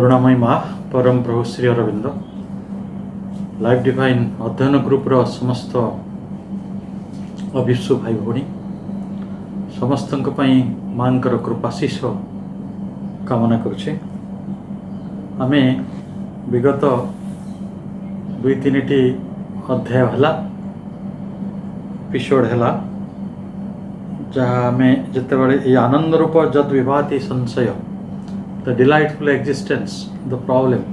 करुणामयी माँ परम प्रभु Shri Arvind life divine अध्ययन ग्रुपर समस्त अभिश्व भाई भौणी समस्त माँ कृपाशीष कामना करुचे। आमे विगत 2-3टी अध्याय है एपिसोड है जहाँ आमे जिते बड़े ये आनंद रूप जद विभाति संशय the delightful existence the problem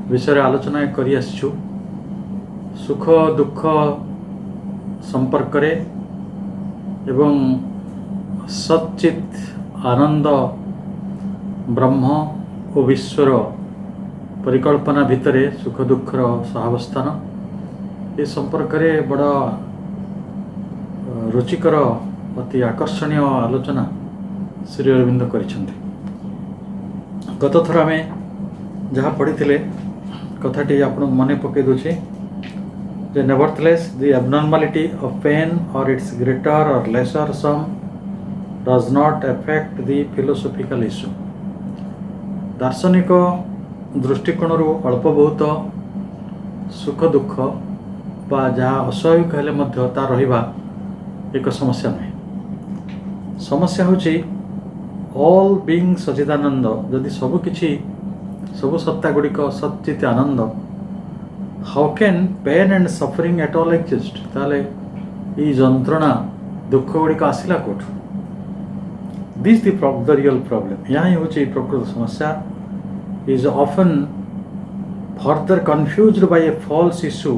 विषय आलोचना करी आसिछु। सुख दुख संपर्क रे एवं सच्चित आनंद ब्रह्म और विश्वर परिकल्पना भितरे सुख दुखर सहावस्थान ये संपर्क रे बड़ा रुचिकर अति आकर्षणीय आलोचना श्री अरविंद करिसेंति। गत थर आम जहाँ पढ़ी कथाटी आपन मन पकई दूचे जे nevertheless the abnormality of pain or its greater or lesser sum does not affect the philosophical issue. दार्शनिक दृष्टिकोण अल्प बहुत सुख दुख बा जहाँ अस्वाभाविक हेले मध्य ता रहिबा एक समस्या नहीं। समस्या होची ऑल बीइंग सच्चिदानंद जदि सबकिछि सब सत्ता गुड़िक सच्चित आनंद how can pain and suffering at all exist ताले ई जंत्रणा दुख गुड़िक आसिला कोठ। दिस द रियल प्रॉब्लम यहाँ ही होची प्रकृत समस्या is often further confused by a false issue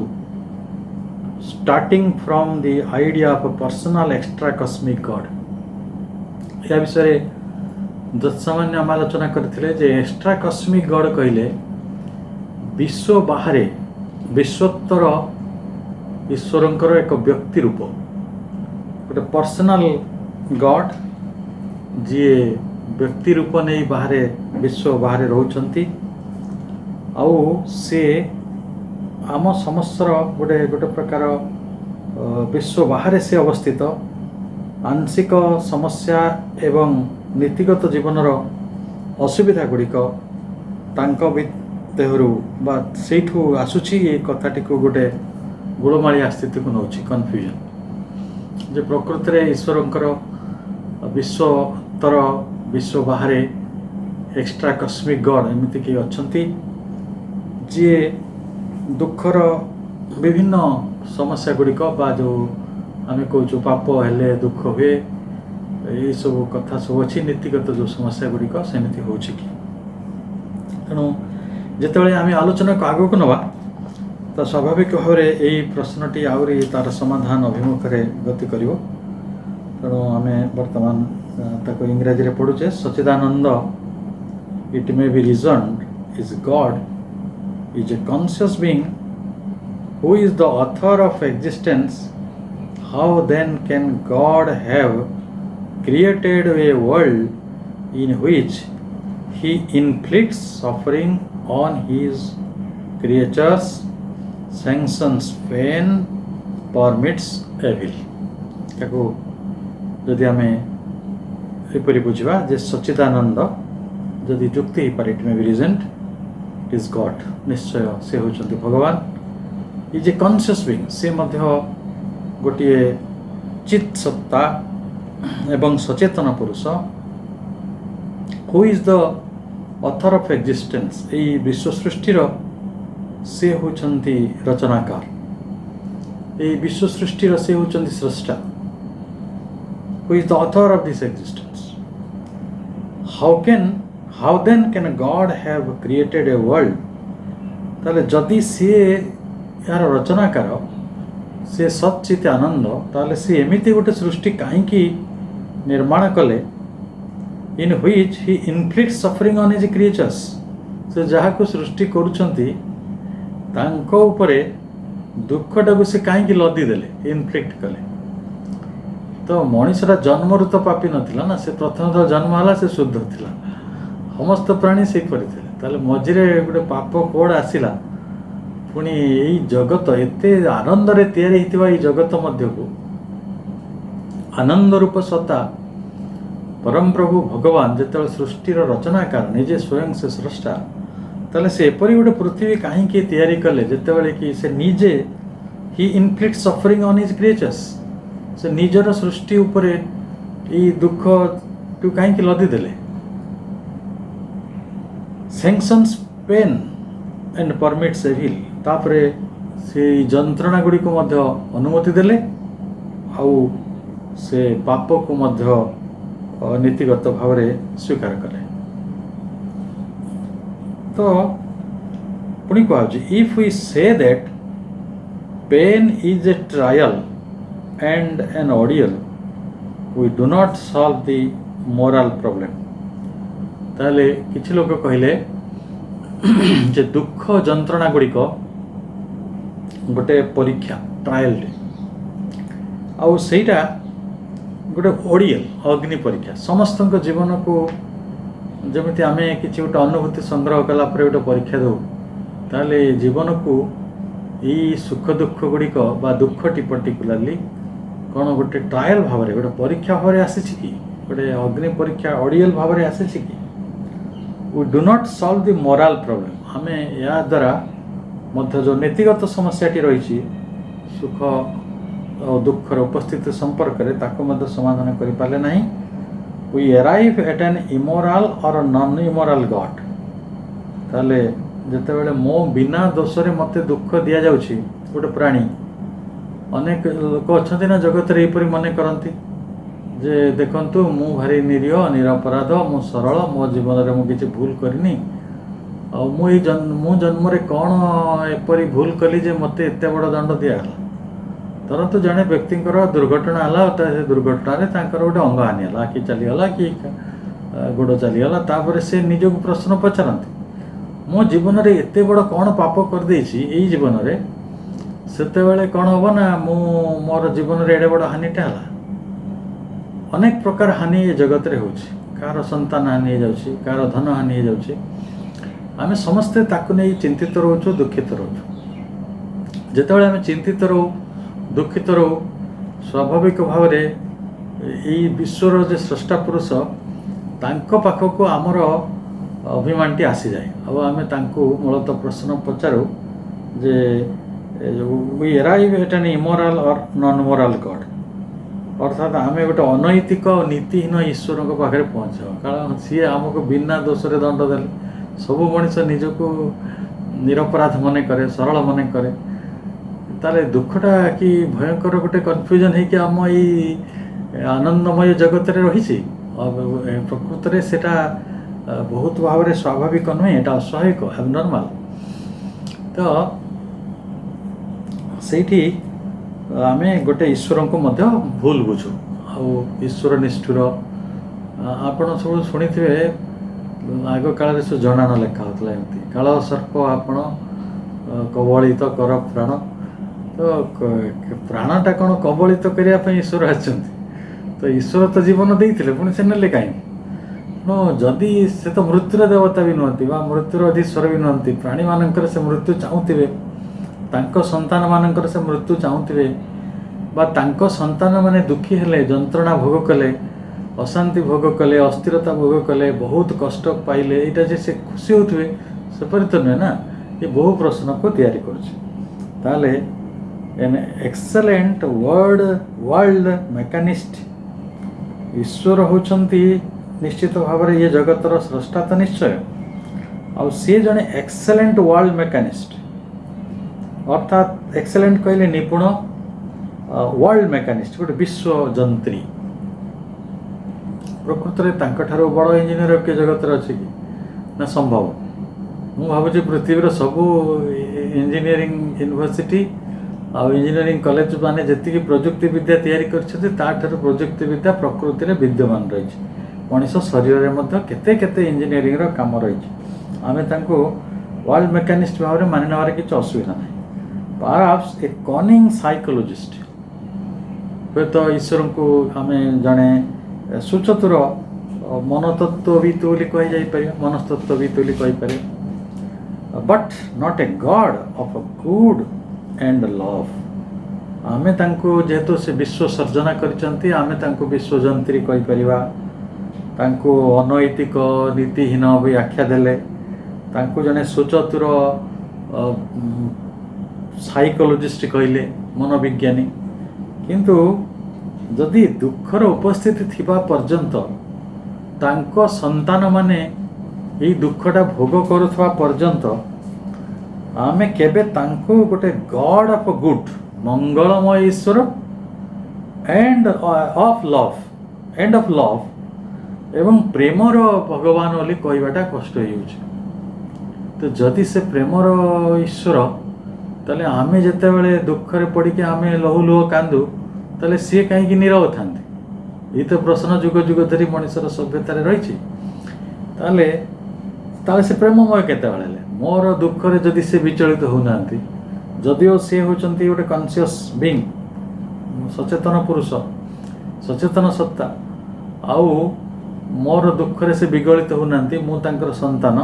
starting from the idea of a personal extra cosmic God. या विषय दत्सामान्य आम आलोचना करथिले जे एक्स्ट्रा कॉस्मिक गॉड कहले विश्व बाहरे विश्वोत्तर ईश्वरंकर एक व्यक्ति रूप गोटे पर्सनल गॉड जी व्यक्ति रूप नहीं बाहरे विश्व बाहरे रोचंती आउ से आम समस्तर गोटे गोटे प्रकार विश्व बाहरे से अवस्थित आंशिक समस्या एवं नीतिगत जीवनर असुविधा गुड़िक देहरु बा सेठू आसुची ये कथाटी को गोटे गोलमालिया स्थिति को नौची कन्फ्यूजन जे प्रकृति रे ईश्वरंकर विश्वतर विश्व बाहरे एक्स्ट्रा कॉस्मिक गॉड एमती कि अच्छंती जी दुखर विभिन्न समस्या गुड़िक बा जो आम कहूँ पाप हेले दुख हुए ये सब कथा सब अच्छी नीतिगत जो समस्या गुड़िक सेमती हो तेणु जितेबाला आम आलोचना को आगक नवा तो स्वाभाविक भाव में यही प्रश्नटी आहरी तार समाधान अभिमुख गति कर तेणु आम बर्तमान ताको इंग्राजी रे पढ़ुचे। Sachchidananda it may be reasoned is God is a conscious being who is the author of existence how then can God have created a world in which he inflicts suffering on his creatures, sanctions pain, permits evil। ताको जदि आमे एपरि बुझिबा जे सच्चिदानंद जदि जुक्ति ही पारे it may be reasoned it is God निश्चय से होचंती भगवान ये जे कॉन्शियस बीइंग से मध्य गोटे चित सत्ता एवं सचेतन पुरुष who is the author of existence यही विश्व सृष्टिर से होचंती रचनाकार यही विश्व सृष्टिर से होचंती स्रष्टा who is the author of this existence how then can God have created a world ताले जदि से यार रचनाकार से सच्चित आनंद ताले से एमिति गोटे सृष्टि कहीं निर्माण कले in which he inflicts suffering on his creatures से जहाँ को सृष्टि करुछंती तांको उपरे दुखटाକୁ से कहीं लदी देले इनफ्लिक्ट कले। तो मनीषरा जन्मरु तो पापी नथिला ना से प्रथम तो जन्म हला से शुद्ध थिला समस्त प्राणी से परिथिले ताले मझिरे गोटे पाप कोड आसिला पुणी यही जगत एते आनंद रे तैयारी हितवा ये जगत मध्य को आनंद रूप सत्ता परम प्रभु भगवान जिते सृष्टिर रचनाकार निजे स्वयं से स्रष्टा ताले से एपरी गोटे पृथ्वी कहीं तैयारी कले जितेबाला कि से निजे ही इनफ्लिक्ट सफरिंग ऑन हिज क्रिएचर्स से निजर सृष्टि उपरे ये दुख टू कहीं लदी देले sanctions pain and permits evil तापरे से जंत्रणा गुड़ी को मध्य अनुमति देले आउ से पाप को मध्य नीतिगत भाव स्वीकार कले तो पुणी कह if we say that pain is a trial and an ordeal we do not solve the moral problem ताले किछि लोक कहले जे दुख जंत्रणा गुड़िक गोटे परीक्षा ट्रायल आउ सेटा गोटे ओडियल अग्नि परीक्षा समस्त जीवन को जमी आम कि गोटे अनुभूति संग्रह कला गोटे परीक्षा दो ताले जीवन को यही सुख दुख गुड़िक बा दुखटी पर्टिकुलाली कौन गोटे ट्रायल भाव में गोटे परीक्षा भाव आसी कि गोटे अग्नि परीक्षा ओडियल भाव में आसी कि we do not solve the moral problem आम या द्वारा मध्य जो नीतिगत समस्याटी रही सुख और दुखर उपस्थिति संपर्क में ताको मध्य समाधान करि पाले नहीं we arrive at an immoral or non immoral God ताले जेतेबेले मो बिना दोषरे मते दुख दिया जाउछि गोटे प्राणी अनेक लोक अच्छा ना जगत रे एपरि मने करंती जे देखंतु मु भारी निरीह निरपराध मु सरल मो जीवन रे मु किछि भूल करनी आ मु जन्म रे कौन एपरि भूल कली जे मते एते बड़ दंड दिया हला तरंतु जड़े व्यक्ति दुर्घटना है दुर्घटना गोटे अंग हानिगला कि चलीगला कि गोड़ चलीगला तापर से निजक प्रश्न पचारती मो जीवन में एत बड़ कौन पाप कर जीवन में सेते कौन हम ना मु मोर जीवन में एडे बड़ हानिटा है अनेक प्रकार हानि ये जगत रे होछि कार संतान हानि हो जाउछि कार धन हानि हो जाउछि आमे समस्ते ताकु नै चिंतित रहउछु दुखित रहउछु जेतेबेले आमे चिंतित रहू दुखित रो स्वाभाविक भाव में यही विश्वर जे स्रष्टा पुरुष तांको पाखक आमर अभिमानटी आसी जाए अब आम मूलतः प्रश्न पचारू जे we arrive at an immoral or non moral God अर्थात आम गोटे अनैतिक नीतिहीन ईश्वर पाखे पहुँच कारण सी आमको बिना दोष दंड देले सब मनीष निजक निरपराध मन करे सरल मन करे ताले दुखटा कि भयंकर गोटे कन्फ्यूजन है कि आम ये आनंदमय जगत रे रही प्रकृत में सेटा बहुत भाव में स्वाभाविक नुहे यहाँ अस्वाभाविक एबनॉर्मल तो सेठी आमे गोटे ईश्वर को मध्य भूल बुझू आ ईश्वर निष्ठुर आपण सब शुणी थे आग काल सब जनान लेखा होता एमती काल सर्प आपण कबलित कर प्राण तो प्राणटा कौन कबलित करने ईश्वर आछंती तो ईश्वर तो जीवन देते पुणी से नेले कहीं नो जदि से तो मृत्युर देवता भी नुहति मृत्युर अधीश्वर भी नुहति प्राणी मानकर से मृत्यु चाहूवे तांको संतान मानकर से मृत्यु चाहूवे तांको संतान माने दुखी हेले जंत्रणा भोग कले अशांति भोग कले अस्थिरता भोग कले बहुत कष्ट पाइले यहाँ जे से खुशी होते सेपरी तो नुहे ना ये बहु प्रश्न को तैयारी कर एन एक्सेलेंट वर्ल्ड मेकानिस्ट ईश्वर होचंती निश्चित भाव में ये जगतर स्रष्टा तो निश्चय आ सी जड़े एक्सेलेंट वर्ल्ड मेकानिस्ट अर्थात एक्सेलेंट कहले निपुण वर्ल्ड मेकानिस्ट गोटे विश्व जंत्री प्रकृत में बड़ इंजीनियर के जगत अच्छे कि ना संभव मु भावुँ पृथ्वीर सबू इंजीनियरिंग यूनिवर्सिटी आ इंजीनियरिंग कॉलेज माने जी प्रजुक्ति विद्या तैयारी कर प्रजुक्ति विद्या प्रकृति में विद्यमान रही मनीष शरीर में केते केते इंजीनियरिंग काम रही आम वर्ल्ड मेकानिस्ट भाव में मानि नबार किसी असुविधा ना परहैप्स ए कनिंग साइकोलॉजिस्ट हे तो ईश्वर को आम जड़े सुचतुर मनतत्वविद बोली कही मनस्तत्वविद बोली कहीपर but not a God of a good and love आमे तांको जेहेतु से विश्व सर्जना करचंती आमे तांको विश्वजंत्री कहीपर तांको अनैतिक नीतिहीन भी आख्या देले तांको जने सुचतुर साइकोलोजिस्ट कहले मनोविज्ञानी किंतु जदि दुखर उपस्थिति थिबा पर्यंत तांको संतान माने ये दुखटा भोग करुवा पर्यंत आमे केबे तांको गोटे गॉड ऑफ गुड मंगलमय ईश्वर एंड ऑफ लव एवं प्रेमर भगवान बोली कहवाटा कष्ट हो। तो जदि से प्रेमर ईश्वर ताले आमे जेते बेले दुखरे पड़ी के आमे लहु लुह कांदू ताले सी कहीं नीरव था ये तो प्रश्न जुग जुग धरी मनुष्यर सभ्यतार रही ताले से प्रेममय केते बेले मोर दुखरे जदि से विचलित होना जदिओ सी होचंती गोटे कॉन्शियस बीइंग सचेतन पुरुष सचेतन सत्ता आउ मोर दुखरे से विगलित होना मु तांकर संतान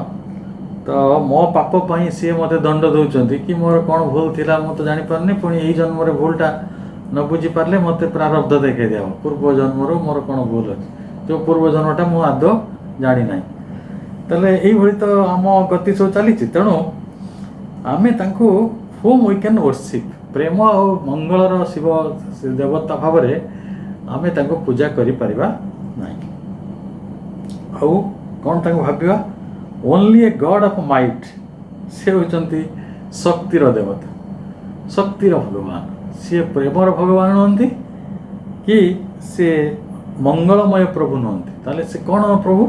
तो मो पाप पाई सी मते दंड दौरान कि मोर कौन भूल थिला मु तो जानी पारनी पुणी यही जन्म भूलटा न बुझी पारे मते प्रारब्ध देखे दिया पूर्व जन्म मोर कौन भूल अच्छे जो पूर्व जन्मटा मु आदौ जानी ना ताले यही भली तो आम गति सब चली तेणु आमे तांको होम वी कैन वर्शिप प्रेम और मंगलर शिव देवता भाव आमे तांको पूजा करि परिबा नाही आउ कौन तांको भाबिबा only a God of might से होचंती शक्तिर देवता शक्तिर भगवान सी प्रेमर भगवान नहंती कि से मंगलमय प्रभु नहंती ताले से कौन प्रभु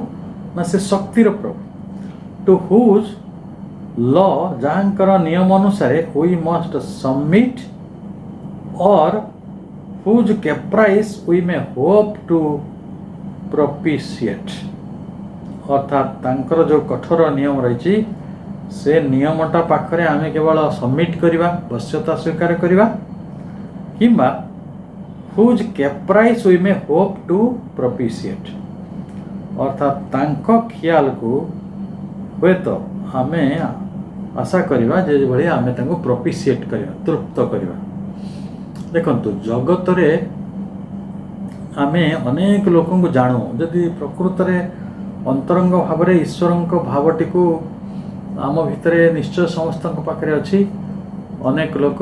ना से शक्तिर प्रभु टू हुज लॉ जहाँकर नियम अनुसार we must submit or whose caprice we may hope to propitiate अर्थात तांकर जो कठोर नियम रही से नियमटा पाखरे आमे केवल सबमिट करवा वश्यता स्वीकार करवा किंबा whose caprice we may hope to propitiate अर्थात तांको ख्याल को हुए तो आमे आशा करवा जे भली आमे तांको प्रोपिशिएट करवा तृप्त करवा देखंतु जगत रे आमे अनेक लोकन को जानू जदि प्रकृत रे अंतरंग भाव में ईश्वर भावटी को आम भितर निश्चय समस्त पाखे अच्छी अनेक लोक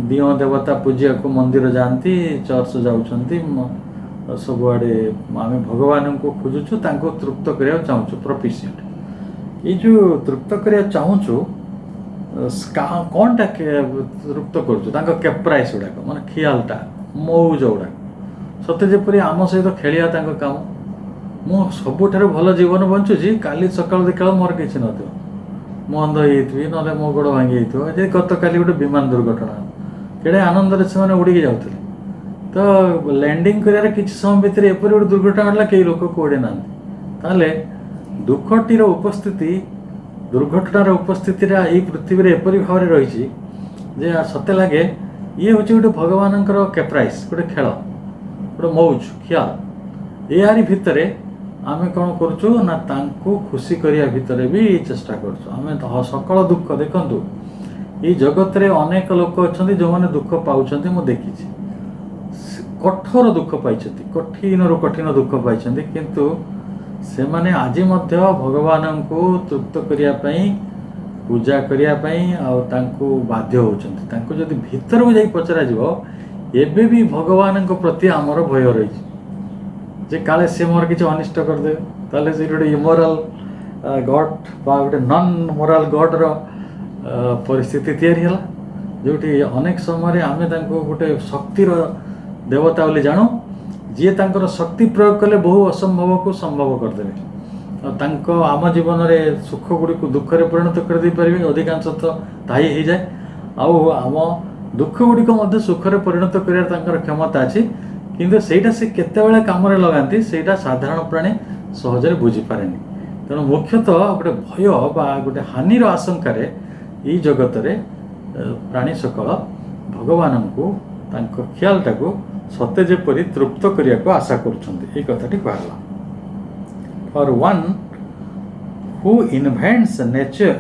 दियो देवता पूजा को मंदिर जाती चर्च जाऊँच सबुआड़े आम भगवान को खोजुचु तृप्त करने चाहूँ प्रोपिशिएट ये जो तृप्त करने चाहूँ कौनटा तृप्त कर कैप्राइस गुड़ाक मान खियालटा मौज गुड़ाक सत्य जेपरी आम सहित खेलिया काम मु सबुठार भल जीवन बंचुची काली सकाल देखा मोर किसी न मु अंध होती ना मो गोड़ भांगी होती गत काली गोटे विमान दुर्घटना केड़े आनंद से उड़ी जाते तो लैंडिंग कर किसी समय भितर एपरी गोटे दुर्घटना घटला कई लोक कोड़े ना दुखटीर उपस्थिति दुर्घटनार उपस्थिति यही पृथ्वी एपरी भाव में रही सत्य लगे ये हूँ गोटे भगवान कैप्राइस गोटे खेल गोटे मौज ख्याल यारी भितर आमे कौन करुचु ना तांको खुशी करिया भितर भी चेष्टा करुचु आमे तो सकल दुख देखंतु ये जगत रे अनेक लोक अछंती जो माने दुख पाउछंती मु देखिछि कठोर दुख पाइछंती कठिन दुख पाइछंती किंतु से माने आजि मध्य भगवान को तृप्त करिया पई पूजा करिया पई आ तांको बाध्य होछंती तांको जदि भीतर को जाई पचरा जीवो एबे भी भगवान को प्रति आमर भय रही जे काले से मोर किसी अनिष्ट करदे ताले से गोटे इमोराल गॉड बा गोटे नॉन मोराल गॉडर परिस्थिति तैयारी है जोटी अनेक समय आमे तांको गोटे शक्तिर देवता बोली जानू जी तांकर शक्ति प्रयोग कले बहु असंभव को संभव करदेवे तांको आम जीवन में सुख गुड़ी को दुख रे परिणत कर दे परिबे अधिकांश तो ताई हो जाए आउ आम दुख गुड़ी को मध्य सुख रे परिणत करिया तांकर क्षमता अछि किंतु सेटा से केतेबेले काम रे लगांती सेटा साधारण प्राणी सहजरे बुझी पारेनी तेणु मुख्यतः गोटे भय बा गोटे हानिर आशंकार ये जगत रे प्राणी सकल भगवान को तांको ख्यालटा को सत्य जेपरी तृप्त करिया को आशा करुछंती ए कथाटी कहला for one who invents nature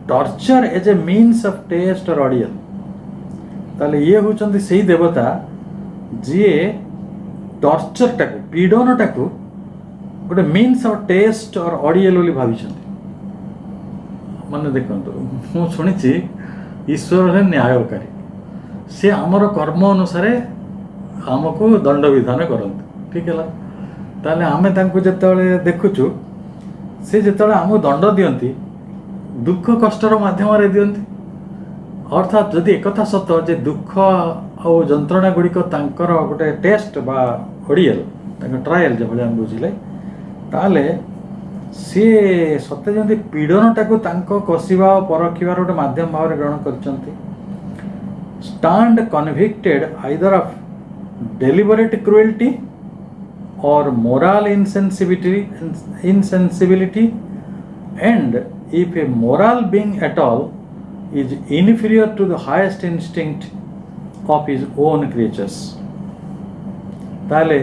torture as a means of test or ordeal ताले ये होचंती सेही देवता जी टॉर्चरटा को पीड़नटा को गोटे मीन्स ऑफ टेस्ट और ऑडियल बोली भावी ମାନେ ଦେଖନ୍ତୁ ମୁଁ ଶୁଣିଛି ଈଶ୍ୱର ହେଲେ ନ୍ୟାୟକାରୀ, ସେ ଆମର କର୍ମ ଅନୁସାରେ ଆମକୁ ଦଣ୍ଡ ବିଧାନ କରନ୍ତି। ଠିକ୍ ହେଲା। ତାହେଲେ ଆମେ ତାଙ୍କୁ ଯେତେବେଳେ ଦେଖୁଛୁ, ସେ ଯେତେବେଳେ ଆମକୁ ଦଣ୍ଡ ଦିଅନ୍ତି ଦୁଃଖ କଷ୍ଟର ମାଧ୍ୟମରେ ଦିଅନ୍ତି। ଅର୍ଥାତ୍ ଯଦି ଏକଥା ସତ ଯେ ଦୁଃଖ ଆଉ ଯନ୍ତ୍ରଣା ଗୁଡ଼ିକ ତାଙ୍କର ଗୋଟେ ଟେଷ୍ଟ ବା ଅଡ଼ିଏଲ, ତାଙ୍କ ଟ୍ରାଏଲ୍ ଯେଭଳି ଆମେ ବୁଝିଲେ, ତାହେଲେ ସିଏ ସତେ ଯେମିତି ପୀଡ଼ନଟାକୁ ତାଙ୍କ କଷିବା ଓ ପରଖିବାର ଗୋଟେ ମାଧ୍ୟମ ଭାବରେ ଗ୍ରହଣ କରିଛନ୍ତି। stand convicted either of deliberate cruelty or moral insensibility, and if a moral being at all is inferior to the highest instinct of his own creatures, ତାହେଲେ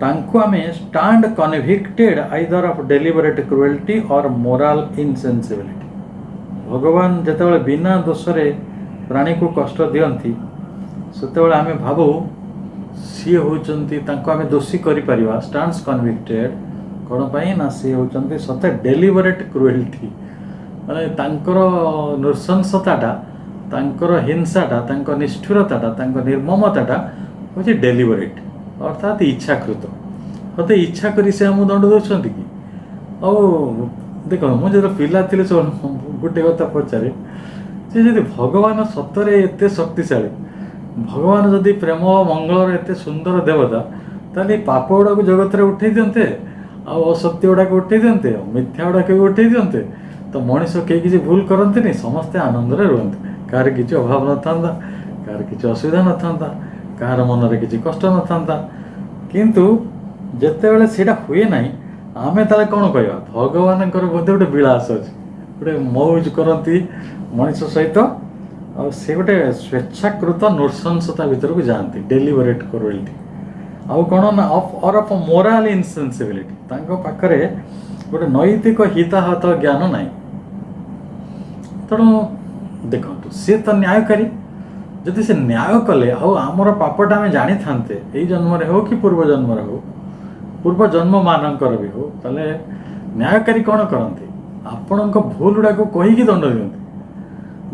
ତାଙ୍କୁ ଆମେ stand convicted either of deliberate cruelty or moral insensibility, ଭଗବାନ ଯେତେବେଳେ ବିନା ଦୋଷରେ ପ୍ରାଣୀକୁ କଷ୍ଟ ଦିଅନ୍ତି ସେତେବେଳେ ଆମେ ଭାବୁ ସିଏ ହେଉଛନ୍ତି, ତାଙ୍କୁ ଆମେ ଦୋଷୀ କରିପାରିବା। ଷ୍ଟାଣ୍ଡସ୍ କନଭିକ୍ଟେଡ୍ କ'ଣ ପାଇଁ ନା ସିଏ ହେଉଛନ୍ତି ସତେ ଡେଲିବରେଟ୍ କ୍ରୁଏଲ୍ଟି, ମାନେ ତାଙ୍କର ନୃଶଂସତାଟା, ତାଙ୍କର ହିଂସାଟା, ତାଙ୍କ ନିଷ୍ଠୁରତାଟା, ତାଙ୍କ ନିର୍ମମତାଟା ହେଉଛି ଡେଲିବରେଟ୍, ଅର୍ଥାତ୍ ଇଚ୍ଛାକୃତ। ସତେ ଇଚ୍ଛା କରି ସେ ଆମକୁ ଦଣ୍ଡ ଦେଉଛନ୍ତି କି? ଆଉ ଦେଖନ୍ତୁ, ମୁଁ ଯେତେବେଳେ ପିଲା ଥିଲି ଗୋଟେ କଥା ପଚାରେ ଯେ ଯଦି ଭଗବାନ ସତରେ ଏତେ ଶକ୍ତିଶାଳୀ, ଭଗବାନ ଯଦି ପ୍ରେମ ମଙ୍ଗଳର ଏତେ ସୁନ୍ଦର ଦେବତା, ତାହେଲେ ଏ ପାପ ଗୁଡ଼ାକୁ ଜଗତରେ ଉଠେଇ ଦିଅନ୍ତେ, ଆଉ ଅସତ୍ୟ ଗୁଡ଼ାକ ଉଠେଇ ଦିଅନ୍ତେ, ମିଥ୍ୟା ଗୁଡ଼ାକ ବି ଉଠେଇ ଦିଅନ୍ତେ, ତ ମଣିଷ କେହି କିଛି ଭୁଲ କରନ୍ତିନି, ସମସ୍ତେ ଆନନ୍ଦରେ ରୁହନ୍ତି, କାହାର କିଛି ଅଭାବ ନଥାନ୍ତା, କାହାର କିଛି ଅସୁବିଧା ନଥାନ୍ତା, କାହାର ମନରେ କିଛି କଷ୍ଟ ନଥାନ୍ତା। କିନ୍ତୁ ଯେତେବେଳେ ସେଇଟା ହୁଏ ନାହିଁ, ଆମେ ତାହେଲେ କ'ଣ କହିବା? ଭଗବାନଙ୍କର ବୋଧେ ଗୋଟେ ବିଳାସ ଅଛି, ଗୋଟେ ମଉଜ କରନ୍ତି ମଣିଷ ସହିତ, ଆଉ ସେ ଗୋଟେ ସ୍ୱେଚ୍ଛାକୃତ ନୃଶଂସତା ଭିତରକୁ ଯାଆନ୍ତି, ଡେଲିବରେଟ୍ କ୍ରୁଏଲ୍ଟି। ଆଉ କ'ଣ ନା ଅଫ୍ ମୋରାଲ ଇନସେନ୍ସିବିଲିଟି, ତାଙ୍କ ପାଖରେ ଗୋଟେ ନୈତିକ ହିତାହତ ଜ୍ଞାନ ନାହିଁ। ତେଣୁ ଦେଖନ୍ତୁ, ସିଏ ତ ନ୍ୟାୟକାରୀ, ଯଦି ସେ ନ୍ୟାୟ କଲେ ଆଉ ଆମର ପାପଟା ଆମେ ଜାଣିଥାନ୍ତେ, ଏଇ ଜନ୍ମରେ ହେଉ କି ପୂର୍ବ ଜନ୍ମରେ ହେଉ, ପୂର୍ବ ଜନ୍ମମାନଙ୍କର ବି ହେଉ, ତାହେଲେ ନ୍ୟାୟକାରୀ କ'ଣ କରନ୍ତି? ଆପଣଙ୍କ ଭୁଲ ଗୁଡ଼ାକୁ କହିକି ଦଣ୍ଡ ଦିଅନ୍ତି।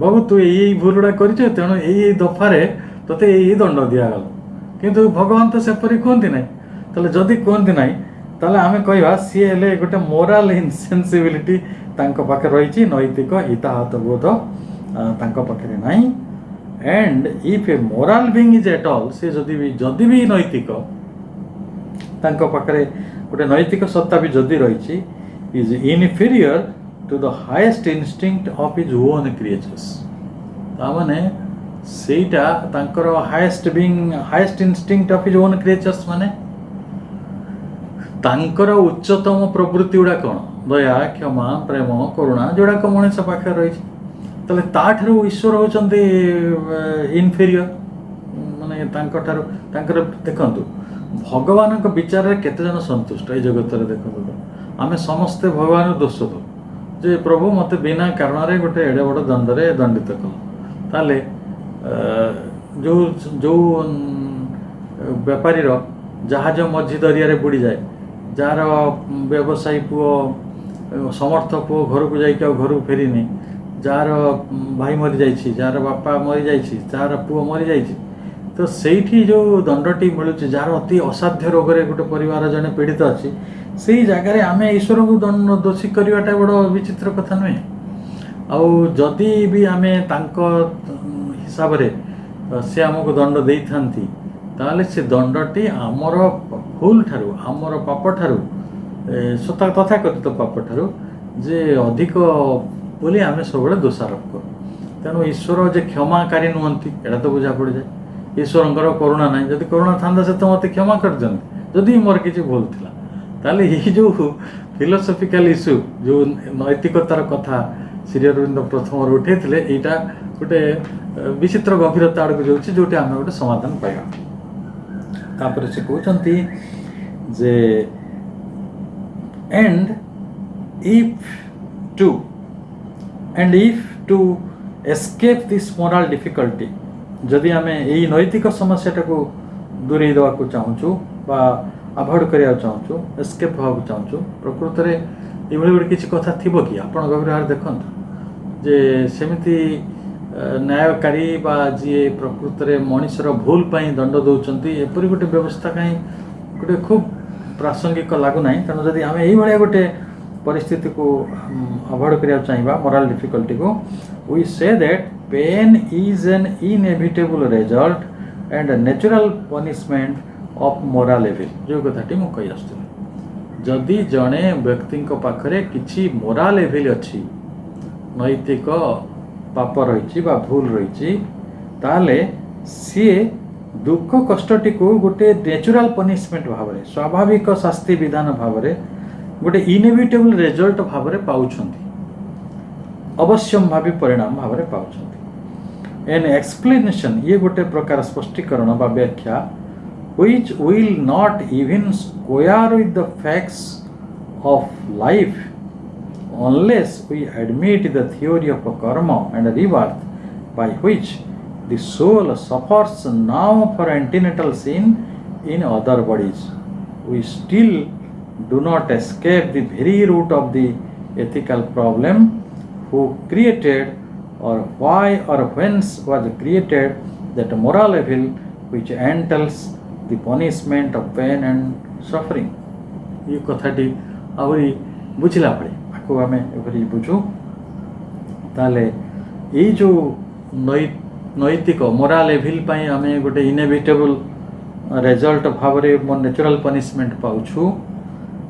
ବାବୁ ତୁ ଏଇ ଭୁଲ ଗୁଡ଼ା କରିଛୁ, ତେଣୁ ଏଇ ଦଫାରେ ତୋତେ ଏଇ ଦଣ୍ଡ ଦିଆଗଲା। କିନ୍ତୁ ଭଗବାନ ତ ସେପରି କୁହନ୍ତି ନାହିଁ। ତାହେଲେ ଯଦି କୁହନ୍ତି ନାହିଁ, ତାହେଲେ ଆମେ କହିବା ସିଏ ହେଲେ ଗୋଟେ ମୋରାଲ ଇନସେନ୍ସିବିଲିଟି ତାଙ୍କ ପାଖରେ ରହିଛି, ନୈତିକ ହିତାହତ ବୋଧ ତାଙ୍କ ପାଖରେ ନାହିଁ। And if a moral being is at all, ସେ ଯଦି ବି ନୈତିକ, ତାଙ୍କ ପାଖରେ ଗୋଟେ ନୈତିକ ସତ୍ତା ବି ଯଦି ରହିଛି, is ଇନଫିରିୟର to the highest instinct of his own creatures, ତାମାନେ ସେଇଟା ତାଙ୍କର highest instinct of his own creatures, ମାନେ ତାଙ୍କର ଉଚ୍ଚତମ ପ୍ରବୃତ୍ତି ଗୁଡ଼ା କ'ଣ? ଦୟା, କ୍ଷମା, ପ୍ରେମ, କରୁଣା, ଯୋଉଡ଼ାକ ମଣିଷ ପାଖରେ ରହିଛି। ତାହେଲେ ତାଠାରୁ ଈଶ୍ୱର ହେଉଛନ୍ତି ଇନଫେରିୟର, ମାନେ ତାଙ୍କର ଦେଖନ୍ତୁ, ଭଗବାନଙ୍କ ବିଚାରରେ କେତେଜଣ ସନ୍ତୁଷ୍ଟ ଏ ଜଗତରେ? ଦେଖନ୍ତୁ, ଆମେ ସମସ୍ତେ ଭଗବାନଙ୍କୁ ଦୋଷ ଦେଉ ଯେ ପ୍ରଭୁ ମୋତେ ବିନା କାରଣରେ ଗୋଟେ ଏଡ଼େ ବଡ଼ ଦଣ୍ଡରେ ଦଣ୍ଡିତ କଲ। ତାହେଲେ ଯେଉଁ ବେପାରୀର ଜାହାଜ ମଝି ଦରିଆରେ ବୁଡ଼ିଯାଏ, ଯାହାର ବ୍ୟବସାୟୀ ପୁଅ, ସମର୍ଥ ପୁଅ ଘରକୁ ଯାଇକି ଆଉ ଘରକୁ ଫେରିନି, ଯାହାର ଭାଇ ମରିଯାଇଛି, ଯାହାର ବାପା ମରିଯାଇଛି, ଯାହାର ପୁଅ ମରିଯାଇଛି, ତ ସେଇଠି ଯେଉଁ ଦଣ୍ଡଟି ମିଳୁଛି, ଯାହାର ଅତି ଅସାଧ୍ୟ ରୋଗରେ ଗୋଟେ ପରିବାର ଜଣେ ପୀଡ଼ିତ ଅଛି, ସେଇ ଜାଗାରେ ଆମେ ଈଶ୍ୱରଙ୍କୁ ଦୋଷୀ କରିବାଟା ବଡ଼ ବିଚିତ୍ର କଥା ନୁହେଁ? ଆଉ ଯଦି ବି ଆମେ ତାଙ୍କ ହିସାବରେ ସେ ଆମକୁ ଦଣ୍ଡ ଦେଇଥାନ୍ତି, ତାହେଲେ ସେ ଦଣ୍ଡଟି ଆମର ଭୁଲ ଠାରୁ, ଆମର ପାପ ଠାରୁ, ତଥାକଥିତ ପାପ ଠାରୁ ଯେ ଅଧିକ ବୋଲି ଆମେ ସବୁବେଳେ ଦୋଷାରୋପ କରୁ। ତେଣୁ ଈଶ୍ୱର ଯେ କ୍ଷମାକାରୀ ନୁହନ୍ତି, ଏଇଟା ତ ବୁଝା ପଡ଼ିଯାଏ। ଈଶ୍ୱରଙ୍କର କରୁଣା ନାହିଁ, ଯଦି କରୁଣା ଥାନ୍ତା ସେ ତ ମୋତେ କ୍ଷମା କରିଦିଅନ୍ତି ଯଦି ମୋର କିଛି ଭୁଲ ଥିଲା। ତାହେଲେ ଏଇ ଯେଉଁ ଫିଲୋସଫିକାଲ ଇସ୍ୟୁ, ଯେଉଁ ନୈତିକତାର କଥା ଶ୍ରୀ ଅରବିନ୍ଦ ପ୍ରଥମରୁ ଉଠେଇଥିଲେ, ଏଇଟା ଗୋଟେ ବିଚିତ୍ର ଗଭୀରତା ଆଡ଼କୁ ଯାଉଛି, ଯେଉଁଠି ଆମେ ଗୋଟେ ସମାଧାନ ପାଇବା। ତାପରେ ସେ କହୁଛନ୍ତି ଯେ and if to escape this moral difficulty, ଯଦି ଆମେ ଏଇ ନୈତିକ ସମସ୍ୟାଟାକୁ ଦୂରେଇ ଦେବାକୁ ଚାହୁଁଛୁ ବା ଆଭଏଡ଼ କରିବାକୁ ଚାହୁଁଛୁ, ଏସ୍କେପ୍ ହେବାକୁ ଚାହୁଁଛୁ, ପ୍ରକୃତରେ ଏଇଭଳି ଗୋଟେ କିଛି କଥା ଥିବ କି? ଆପଣ ଗଭୀର ଭାବରେ ଦେଖନ୍ତୁ, जे सेमिति न्यायकारी बा जी प्रकृत में मनीषर भूल पाई दंड दौरान एपरी गोटे व्यवस्था कहीं गोटे खूब प्रासंगिक लगुना। तेणु जदि आम ये गोटे परिस्थिति को अवॉइड करने चाहिए मोराल डिफिकल्टी को, we say that pain is an inevitable result and natural punishment of moral evil. जो कथाटी मु कही आसुଥିଲି, जदि जड़े व्यक्ति पाखरे किछि मोराल एविल अच्छी, नैतिक पाप रही भूल रही, ताले सी दुख कष्टटी को गोटे नेचुरल पनिशमेंट भाव में, स्वाभाविक शास्ति विधान भाव में, गोटे इनएविटेबल रिजल्ट भाव में पाउछंती, अवश्यम भावी परिणाम भाव में पाउछंती। एन एक्सप्लेनेशन, ये गोटे प्रकार स्पष्टीकरण बा व्याख्या, which will not even square with the facts of life unless we admit the theory of karma and rebirth, by which the soul suffers now for antenatal sin in other bodies. We still do not escape the very root of the ethical problem: who created, or why or whence was created that moral evil which entails the punishment of pain and suffering. ये कथाटी आहरी बुझला भाई आपको आम एपरी बुझू, ताले ये जो नैतिक मोराल एविल पाई आम गोटे इनएविटेबल रिजल्ट भाव में नेचुरल पनिशमेंट पाउछु,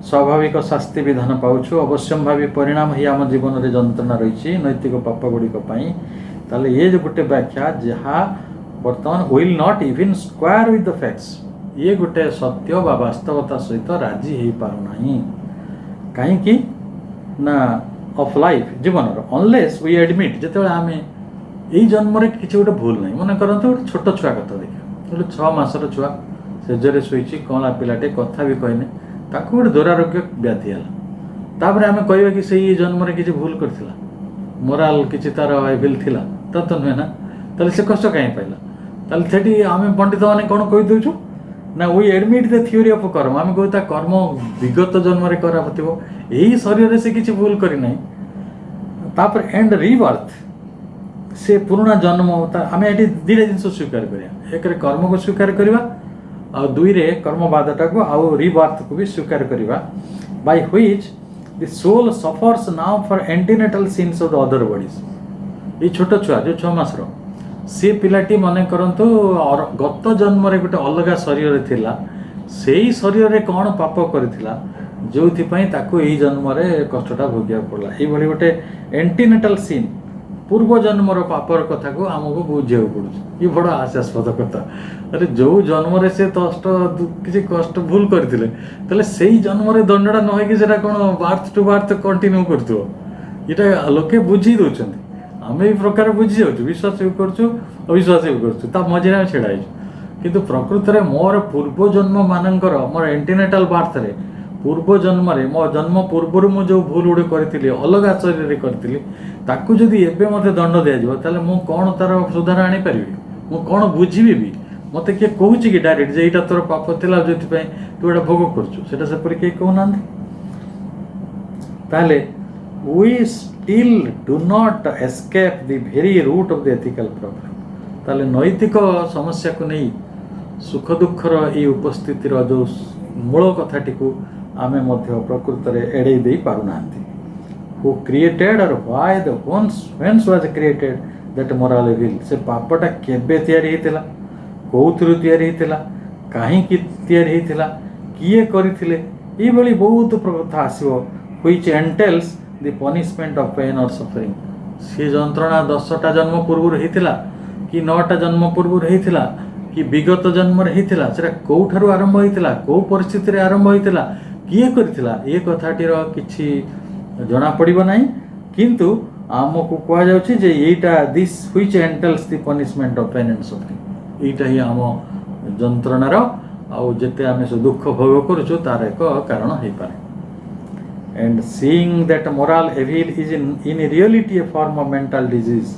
स्वाभाविक शास्ति विधान पाउछु, अवश्यम भावी परिणाम ही आम जीवन में जंत्रणा रही नैतिक पाप गुड़िक, ताले ये जो गोटे व्याख्या जहाँ बर्तमान will not even square with the facts, ये गोटे सत्य बा वास्तवता सहित राजी हो पारुना कहीं ना ऑफ लाइफ जीवन अनलेस वी एडमिट, जिते आम यही जन्म किसी गोटे भूल नहीं, मन करते गोटे छोट छुआ कथा देखिए, गोटे 6 मासर छुआ सेजरे शोची कला पिलाटे कथा भी कहने ताकू गोटे दुरारोग्य व्याधि है, तापर आम कहवा कि से जन्म किसी भूल करथिला, मोराल किसी तार एविल थिला, तो नुहे ना, ताले से कष्ट कहीं पाइला, ताले सेठी आम पंडित मैंने कौन कही दउछु ना we admit the theory of karma, आम कहता कर्म विगत जन्म करा यही शरीर से किसी भूल करना, तापर एंड रिबर्थ से पुराना जन्म आम ये दुईटा जिन स्वीकार करा, एक कर्म को स्वीकार करवा आ दुई रे कर्मवादटा को आउ रिबर्थ को भी स्वीकार करवा, by which the soul suffers now for antenatal sins of the other bodies. ये छोट छुआ जो 6 मासर सी पिलाटी मन करंतु गत जन्म रे गोटे अलग शरीर थिला, सेही शरीर रे कौन पाप करथिला जो ताकू यही जन्म रे कष्टटा भोगिया पड़ला। ये गोटे एंटीनेटल सिन पूर्व जन्मर पापर कथा को आमको बुझे पड़ुछ, ये बड़ हास्यास्पद कथा। अरे जो जन्म रे से कष्ट किसी कष्ट भूल करथिले तले सेही जन्म रे दंडटा न कि सेटा कोन बार्थ टू बार्थ कंटिन्यू करथो, एटा लोके बुझी दउछन्ती, आम ये प्रकार बुझी जाऊँ, विश्वास भी करूँ अविश्वास भी करूँ, मझे आम छेड़ा किंतु प्रकृत में मोर पूर्व जन्म मानकर मोर एंटीनेटाल बार्थ रे पूर्व जन्म रे मो जन्म पूर्व मु जो भूल गुड़े करी अलग शरीर करी ताकू जदि एबे मते दंड दिया ताले मु कौन तार सुधार आनी पारि, मु कौन बुझी भी मते किए कहूँ कि डायरेक्ट जे एटा तोर पाप थिला जो तू एटा भोग करछु सेटा सेपरि के कहूना, ताले we still do not escape the very root of the ethical problem. ताले नैतिक समस्या को नहीं सुख दुखर ये उपस्थितिर जो मूल कथाटी को आमे मध्य प्रकृत में एड़े दे पारुना। Who created or why the whence was created that moral evil, से पापटा केबे तैयारी हेतिला, कोउथरु तैयारी हेतिला, काहे कि तैयारी हेतिला, किए करिथिले, ई भली बहुत प्रथा आसीबो which entails the punishment of pain or suffering. से जंत्रणा 10टा जन्म पूर्व हेतिला कि 9टा जन्म पूर्व हेतिला कि विगत जन्म हेतिला, सेटा कोठारु आरंभ हेतिला, को परिस्थिति रे आरंभ हेतिला, किए करिथिला, ये कथाटीर किछि जना पड़िबो नाही, किंतु आमको कह जाउछि जे एटा this which entails the punishment of pain and suffering. एटा ही आम जंत्रणार आउ जेते आमे से दुख भोग करूछु तार एक कारण हे पारे। And seeing that moral evil is in reality a form of mental disease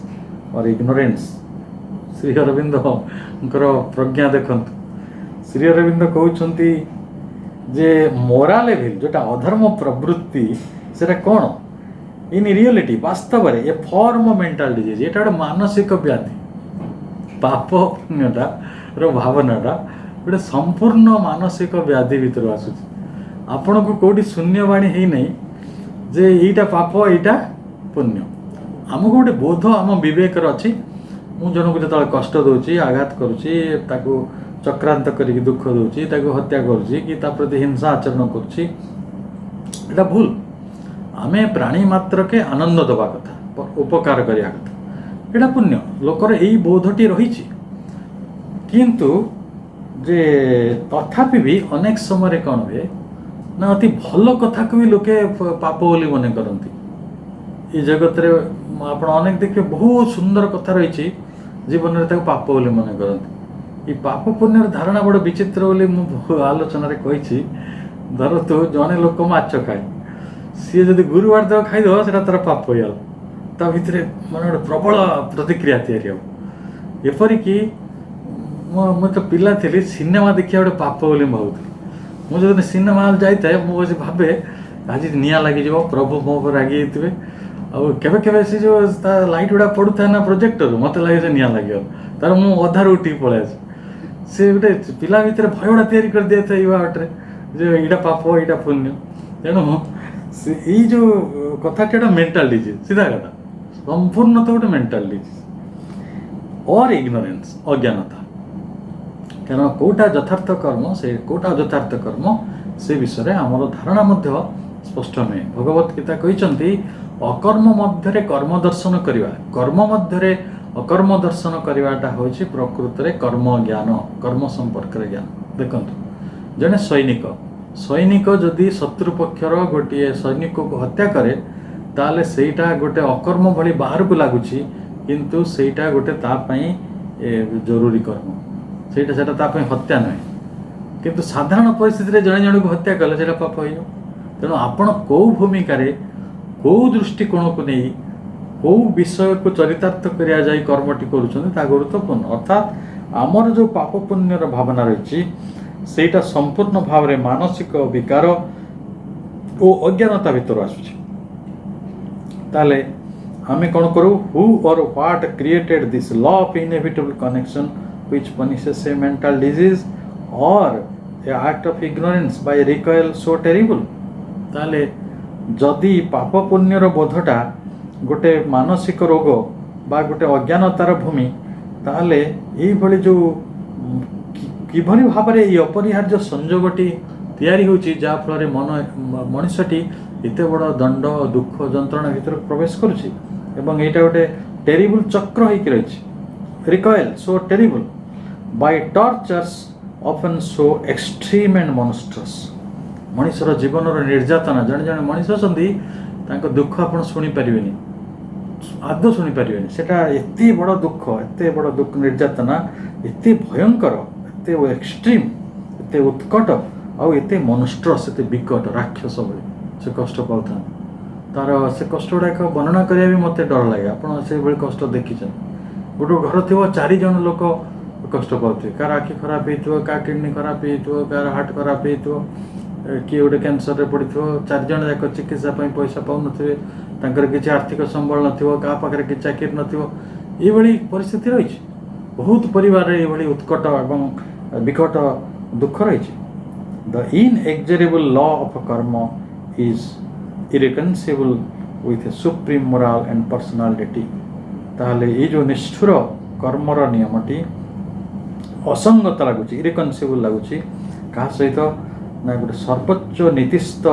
or ignorance, Shri Arvind प्रज्ञा देखंतु। श्री अरविंद कहउछंती जे मोराल एविल जोटा अधर्म प्रवृत्ति सेटा कोन, इन रियलिटी वास्तव में ए फॉर्म मेंटल डिजीज ये गोटे मानसिक व्याधि पाप पुण्यटा भावनाटा गोटे संपूर्ण मानसिक व्याधि भीतर आसूँ आपण को कौटी शून्यवाणी है नहीं जे यहीटा पाप यहीटा पुण्य आमको गोटे बोध आम विवेक अच्छी मुझे जनक जो कष्ट दूची आघात करुच्ची चक्रांत करके दुख दूची हत्या करुच्ची कि प्रति हिंसा आचरण करुच्ची एटा भूल आमे प्राणी मात्र के आनंद दबा कथा उपकार करिया कथा एटा पुण्य लोकर यही बोधटी रही किंतु जे तथापि भी अनेक समय कौन हुए ना अति भल कथा को भी लोके पाप बोली मन करती ये जगत रे आप अनेक देखिए बहुत सुंदर कथा रही जीवन में पाप बोली मन करती ये पाप पुण्यर धारणा बड़ विचित्र बोली मुझे आलोचन कही धर तू जड़े लोक माछ खाए सी जब गुरुवार देव खाईदेव से तार पाप हो ता भितर मैं गोटे प्रबल प्रतिक्रिया एपरिक मुझे पिला थी सिनेमा देखिए गोटे पाप बोली भावुली मुझे सिनेमा हॉल जाए मुझे भावे आज निआ लगी प्रभु मो पर रागी थे आवे केवे से जो लाइट गुड़ा पड़ू ना प्रोजेक्टर मत लगे से निआ लगे तार मु अधार उठी पड़े से गोटे पिला भितर भय गुड़ा तैयारी कर दिए थे बाटे जो यहाँ पाप यहाँ पुण्य तेणु से जो कथा मेंटल डिजीज सीधा कथा संपूर्ण तो गोटे मेंटल डिजीज और इग्नोरेंस अज्ञानता कारण कौटा यथार्थ कर्म से कौटा अयथार्थ कर्म से विषय में आमर धारणा मध्य स्पष्ट नुहे भगवत गीता कहते अकर्म मध्य कर्म दर्शन करवा कर्म मध्य अकर्म दर्शन करवाटा हूँ प्रकृत में कर्म ज्ञान कर्म संपर्क ज्ञान देखु जड़े सैनिक जदि शत्रुपक्षर गोटे सैनिक को हत्या करे ताले सेटा गोटे अकर्म भली बाहर को लगुच किंतु सेटा गोटे जरूरी कर्म सेटा हत्या नुहे किंतु साधारण परिस्थिति जड़े जन को हत्या कले से पाप हो तेणु आपण कौ भूमिका कौ दृष्टिकोण को नहीं कौ विषय को चरितार्थ करा जाए कर्मटी करुँचा गुरुत्वपूर्ण अर्थात आमर जो पाप पुण्यर भावना रही सेटा संपूर्ण भाव में मानसिक विकार और अज्ञानता भीतर आसुची ताले आमे कौन करूँ हु और what created this law of inevitable connection which punishes a mental disease or a act of ignorance by recoil so terrible ताले जदि पाप पुण्यर बोधटा गोटे मानसिक रोग बा गोटे अज्ञानतार भूमि ताले यही भली जो किभली भाव में ये अपरिहार्य संजोगटी तैयारी होची जा फल मन मनुष्यटी एते बड़ दंड दुख जंत्रणा भीतर प्रवेश करुची एवं एटा गोटे टेरिबल चक्र होइक रही recoil so terrible by tortures often so extreme and monstrous मनुष्यर जीवन निर्यातना जड़े जड़े मनीष अच्छा दुख आप शुणी पारे आदौ शुणी पारे सेटा एत बड़ दुख एत बड़ दुख निर्यातना एत भयंकर एत एक्सट्रीम एत उत्कट आते मॉन्स्ट्रस एत विकट राक्षस भाई से कष्ट पाता तार से कष्ट गुड़ाक वर्णना करा भी मत डर लगे आप कष्ट देखी गोटे घर थी 4 जन लोक कष्ट पाते कार आखि खराब हो किडनी खराब हो कार हार्ट खराब हो किए गोटे कैंसर रे पड़ी 4 जन जाक चिकित्सा पैसा पाऊन किसी आर्थिक संबल नापाखे कि चाकरी नई परिस्थिति रही बहुत परिवार ये उत्कट एवं विकट दुख रही the inexorable law of karma is irreconcilable with a supreme moral and personality ताहले ये जो निष्ठुर कर्मर नियमटी असंगत लगुच इरेकन्सिबल लगुच क्या सहित ना गोटे सर्वोच्च नीतिस्थ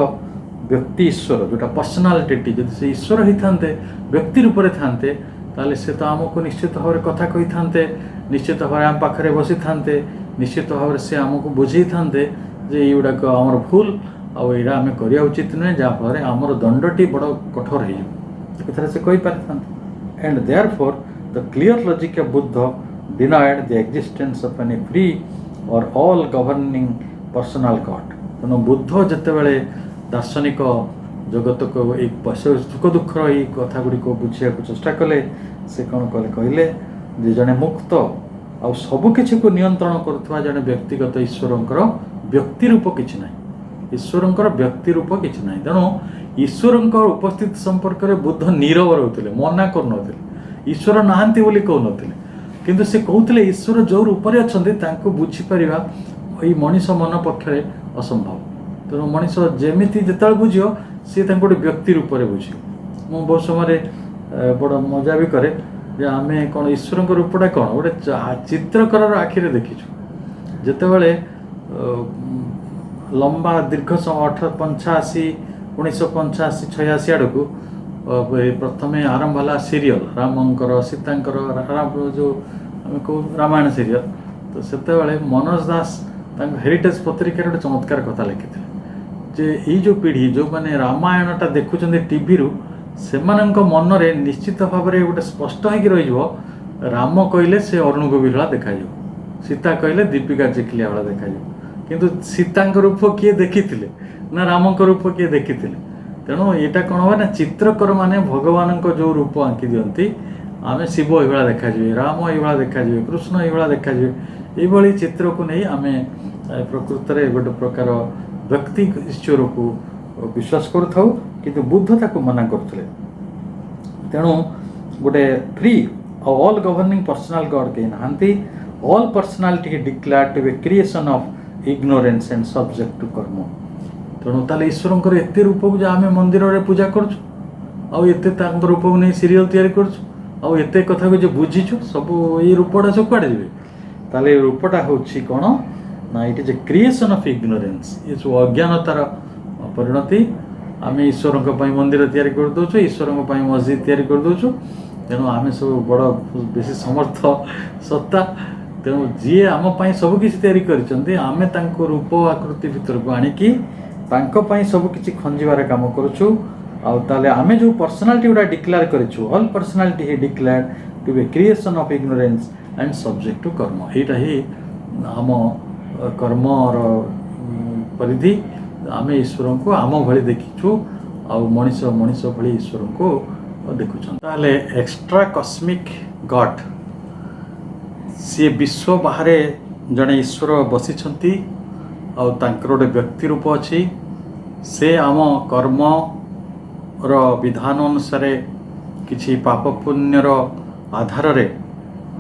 व्यक्ति ईश्वर जोटा पर्सनालिटी जब से ईश्वर होता व्यक्ति रूप में था ताले से तो आमको निश्चित भाव में कथा कही था निश्चित भाव आम पाखे बसी था निश्चित भाव से आमको बुझे था जे युवाक आमर भूल आईटा आम करवा उचित नुहे जहाँफल आमर दंडटी बड़ कठोर हो कथा से कही पारि था and therefore the clear logic of Buddha denied the existence of any free और ऑल गवर्निंग पर्सनल गॉड तेणु बुद्ध जितेबाला दार्शनिक जगत को एक सुख दुखर ये कथा गुड़ी को बुझा चेष्टा कले से कौन कले कहले जे जड़े मुक्त आ सबकि को नियंत्रण करुवा जड़े व्यक्तिगत ईश्वरंकर व्यक्ति रूप किसी ना ईश्वरंकर व्यक्ति रूप किसी ना तेणु ଈଶ୍ୱରଙ୍କ ଉପସ୍ଥିତି ସମ୍ପର୍କରେ ବୁଦ୍ଧ ନୀରବ ରହୁଥିଲେ, ମନା କରୁନଥିଲେ, ଈଶ୍ୱର ନାହାନ୍ତି ବୋଲି କହୁନଥିଲେ, କିନ୍ତୁ ସେ କହୁଥିଲେ ଈଶ୍ୱର ଯେଉଁ ରୂପରେ ଅଛନ୍ତି ତାଙ୍କୁ ବୁଝିପାରିବା ଏଇ ମଣିଷ ମନ ପକ୍ଷରେ ଅସମ୍ଭବ। ତେଣୁ ମଣିଷ ଯେମିତି ଯେତେବେଳେ ବୁଝିବ ସିଏ ତାଙ୍କୁ ଗୋଟେ ବ୍ୟକ୍ତି ରୂପରେ ବୁଝିବ। ମୁଁ ବହୁତ ସମୟରେ ବଡ଼ ମଜା ବି କରେ ଯେ ଆମେ କ'ଣ ଈଶ୍ୱରଙ୍କ ରୂପଟା କ'ଣ ଗୋଟେ ଚିତ୍ରକରର ଆଖିରେ ଦେଖିଛୁ। ଯେତେବେଳେ ଲମ୍ବା ଦୀର୍ଘ ସମୟ 1985 ଆଡ଼କୁ ପ୍ରଥମେ ଆରମ୍ଭ ହେଲା ସିରିଏଲ୍ ରାମଙ୍କର ସୀତାଙ୍କର ଯେଉଁ ଆମେ କହୁ ରାମାୟଣ ସିରିଏଲ୍। ତ ସେତେବେଳେ ମନୋଜ ଦାସ ତାଙ୍କ ହେରିଟେଜ୍ ପତ୍ରିକାରେ ଗୋଟେ ଚମତ୍କାର କଥା ଲେଖିଥିଲେ ଯେ ଏଇ ଯେଉଁ ପିଢ଼ି ଯେଉଁମାନେ ରାମାୟଣଟା ଦେଖୁଛନ୍ତି ଟିଭିରୁ, ସେମାନଙ୍କ ମନରେ ନିଶ୍ଚିତ ଭାବରେ ଗୋଟେ ସ୍ପଷ୍ଟ ହେଇକି ରହିଯିବ, ରାମ କହିଲେ ସେ ଅରୁଣ ଗୋବିଲ ଭଳିଆ ଦେଖାଯିବ, ସୀତା କହିଲେ ଦୀପିକା ଚିକିଲିଆ ଭଳିଆ ଦେଖାଯିବ। କିନ୍ତୁ ସୀତାଙ୍କ ରୂପ କିଏ ଦେଖିଥିଲେ ନା ରାମଙ୍କ ରୂପ କିଏ ଦେଖିଥିଲେ? ତେଣୁ ଏଇଟା କ'ଣ ହୁଏ ନା ଚିତ୍ରକର ମାନେ ଭଗବାନଙ୍କ ଯେଉଁ ରୂପ ଆଙ୍କି ଦିଅନ୍ତି, ଆମେ ଶିବ ଏଇଭଳିଆ ଦେଖାଯିବେ, ରାମ ଏଇଭଳିଆ ଦେଖାଯିବେ, କୃଷ୍ଣ ଏଇଭଳିଆ ଦେଖାଯିବେ, ଏଇଭଳି ଚିତ୍ରକୁ ନେଇ ଆମେ ପ୍ରକୃତରେ ଗୋଟେ ପ୍ରକାର ବ୍ୟକ୍ତି ଈଶ୍ୱରକୁ ବିଶ୍ୱାସ କରୁଥାଉ, କିନ୍ତୁ ବୁଦ୍ଧ ତାକୁ ମନା କରୁଥିଲେ। ତେଣୁ ଗୋଟେ ଫ୍ରି ଆଉ ଅଲ୍ ଗଭର୍ଣ୍ଣିଂ ପର୍ସନାଲ ଗଡ୍ କେହି ନାହାନ୍ତି। All personality declared to be creation of ignorance and subject to karma. ତେଣୁ ତାହେଲେ ଈଶ୍ୱରଙ୍କର ଏତେ ରୂପକୁ ଯେ ଆମେ ମନ୍ଦିରରେ ପୂଜା କରୁଛୁ, ଆଉ ଏତେ ତାଙ୍କ ରୂପକୁ ନେଇ ସିରିଏଲ୍ ତିଆରି କରୁଛୁ, ଆଉ ଏତେ କଥାକୁ ଯେ ବୁଝିଛୁ, ସବୁ ଏଇ ରୂପଟା ସବୁ କୁଆଡ଼େ ଯିବେ? ତାହେଲେ ଏଇ ରୂପଟା ହେଉଛି କ'ଣ ନା it is a creation of ignorance. ଏ ସବୁ ଅଜ୍ଞାନତାର ପରିଣତି। ଆମେ ଈଶ୍ୱରଙ୍କ ପାଇଁ ମନ୍ଦିର ତିଆରି କରିଦେଉଛୁ, ଈଶ୍ୱରଙ୍କ ପାଇଁ ମସଜିଦ୍ ତିଆରି କରିଦେଉଛୁ। ତେଣୁ ଆମେ ସବୁ ବଡ଼ ବେଶୀ ସମର୍ଥ ସତ୍ତା। ତେଣୁ ଯିଏ ଆମ ପାଇଁ ସବୁକିଛି ତିଆରି କରିଛନ୍ତି, ଆମେ ତାଙ୍କ ରୂପ ଆକୃତି ଭିତରକୁ ଆଣିକି ତାଙ୍କ ପାଇଁ ସବୁକିଛି ଖଞ୍ଜିବାର କାମ କରୁଛୁ। ଆଉ ତାହେଲେ ଆମେ ଯେଉଁ ପର୍ସନାଲିଟି ଗୁଡ଼ା ଡିକ୍ଲେୟାର କରିଛୁ, ଅଲ୍ ପର୍ସନାଲିଟି ହି declared to be creation of ignorance and subject to karma. ଏଇଟା ହିଁ ଆମ କର୍ମର ପରିଧି। ଆମେ ଈଶ୍ୱରଙ୍କୁ ଆମ ଭଳି ଦେଖିଛୁ, ଆଉ ମଣିଷ ଭଳି ଈଶ୍ୱରଙ୍କୁ ଦେଖୁଛନ୍ତି। ତାହେଲେ ଏକ୍ସଟ୍ରା କସ୍ମିକ୍ ଗଡ୍, ସିଏ ବିଶ୍ୱ ବାହାରେ ଜଣେ ଈଶ୍ୱର ବସିଛନ୍ତି, ଆଉ ତାଙ୍କର ଗୋଟେ ବ୍ୟକ୍ତି ରୂପ ଅଛି। ସେ ଆମ କର୍ମର ବିଧାନ ଅନୁସାରେ କିଛି ପାପ ପୁଣ୍ୟର ଆଧାରରେ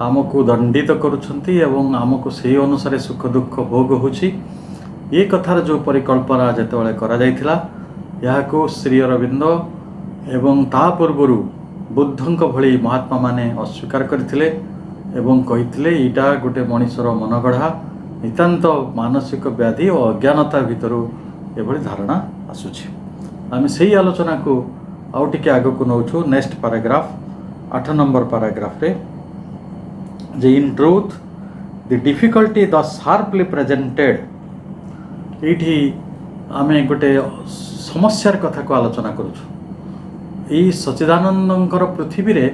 ଆମକୁ ଦଣ୍ଡିତ କରୁଛନ୍ତି ଏବଂ ଆମକୁ ସେହି ଅନୁସାରେ ସୁଖ ଦୁଃଖ ଭୋଗ ହେଉଛି। ଏ କଥାର ଯେଉଁ ପରିକଳ୍ପନା ଯେତେବେଳେ କରାଯାଇଥିଲା, ଏହାକୁ ଶ୍ରୀ ଅରବିନ୍ଦ ଏବଂ ତା ପୂର୍ବରୁ ବୁଦ୍ଧଙ୍କ ଭଳି ମହାତ୍ମାମାନେ ଅସ୍ୱୀକାର କରିଥିଲେ ଏବଂ କହିଥିଲେ ଏଇଟା ଗୋଟେ ମଣିଷର ମନଗଢ଼ା ନିତାନ୍ତ ମାନସିକ ବ୍ୟାଧି ଓ ଅଜ୍ଞାନତା ଭିତରୁ ଏଭଳି ଧାରଣା ଆସୁଛି। ଆମେ ସେଇ ଆଲୋଚନାକୁ ଆଉ ଟିକେ ଆଗକୁ ନେଉଛୁ। ନେକ୍ସଟ ପାରାଗ୍ରାଫ 8 ନମ୍ବର ପାରାଗ୍ରାଫରେ ଯେ ଇନ୍ ଟ୍ରୁଥ୍ ଦି ଡିଫିକଲ୍ଟି ଦ ସାର୍ପଲି ପ୍ରେଜେଣ୍ଟେଡ୍, ଏଇଠି ଆମେ ଗୋଟେ ସମସ୍ୟାର କଥାକୁ ଆଲୋଚନା କରୁଛୁ। ଏଇ ସଚ୍ଚିଦାନନ୍ଦଙ୍କର ପୃଥିବୀରେ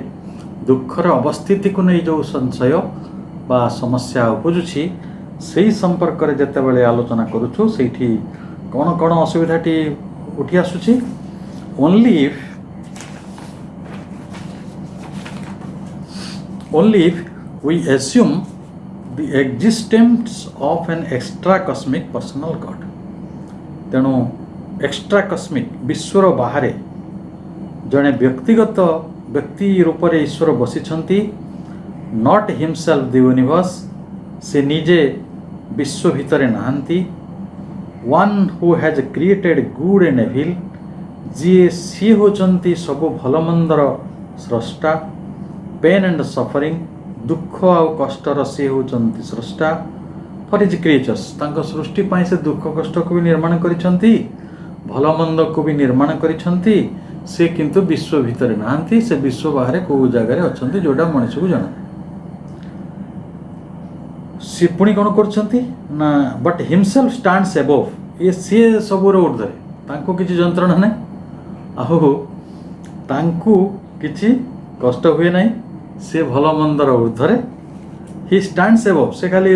ଦୁଃଖର ଅବସ୍ଥିତିକୁ ନେଇ ଯେଉଁ ସଂଶୟ ବା ସମସ୍ୟା ଉପୁଜୁଛି, ସେଇ ସମ୍ପର୍କରେ ଯେତେବେଳେ ଆଲୋଚନା କରୁଛୁ, ସେଇଠି କ'ଣ କ'ଣ ଅସୁବିଧାଟି ଉଠି ଆସୁଛି? only if we assume the existence of an extra cosmic personal God। ତେଣୁ ଏକ୍ସଟ୍ରା କସ୍ମିକ୍ ବିଶ୍ୱର ବାହାରେ ଜଣେ ବ୍ୟକ୍ତିଗତ ବ୍ୟକ୍ତି ରୂପରେ ଈଶ୍ୱର ବସିଛନ୍ତି। ନଟ୍ ହିମସେଲ୍ଫ ଦି ୟୁନିଭର୍ସ, ସେ ନିଜେ ବିଶ୍ୱ ଭିତରେ ନାହାନ୍ତି। One who has created good and evil, ସିଏ ହେଉଛନ୍ତି ସବୁ ଭଲ ମନ୍ଦର ସ୍ରଷ୍ଟା। ପେନ୍ ଆଣ୍ଡ ସଫରିଂ, ଦୁଃଖ ଆଉ କଷ୍ଟର ସିଏ ହେଉଛନ୍ତି ସ୍ରଷ୍ଟା। ଫର୍ ହିଜ୍ କ୍ରିଏଚର୍ସ, ତାଙ୍କ ସୃଷ୍ଟି ପାଇଁ ସେ ଦୁଃଖ କଷ୍ଟକୁ ବି ନିର୍ମାଣ କରିଛନ୍ତି, ଭଲ ମନ୍ଦକୁ ବି ନିର୍ମାଣ କରିଛନ୍ତି। ସେ କିନ୍ତୁ ବିଶ୍ୱ ଭିତରେ ନାହାନ୍ତି, ସେ ବିଶ୍ୱ ବାହାରେ କେଉଁ ଜାଗାରେ ଅଛନ୍ତି ଯେଉଁଟା ମଣିଷକୁ ଜଣା। ସିଏ ପୁଣି କ'ଣ କରୁଛନ୍ତି ନା ବଟ୍ ହିମସେଲ୍ଫ ଷ୍ଟାଣ୍ଡସ୍ ଏବୋଭ୍, ସିଏ ସବୁର ଉର୍ଦ୍ଧ୍ୱରେ, ତାଙ୍କୁ କିଛି ଯନ୍ତ୍ରଣା ନାହିଁ, ଆଉ ତାଙ୍କୁ କିଛି କଷ୍ଟ ହୁଏ ନାହିଁ, ସେ ଭଲ ମନ୍ଦର ଉର୍ଦ୍ଧ୍ୱରେ। ହି ଷ୍ଟାଣ୍ଡସ୍ ଏବୋଭ୍, ସେ ଖାଲି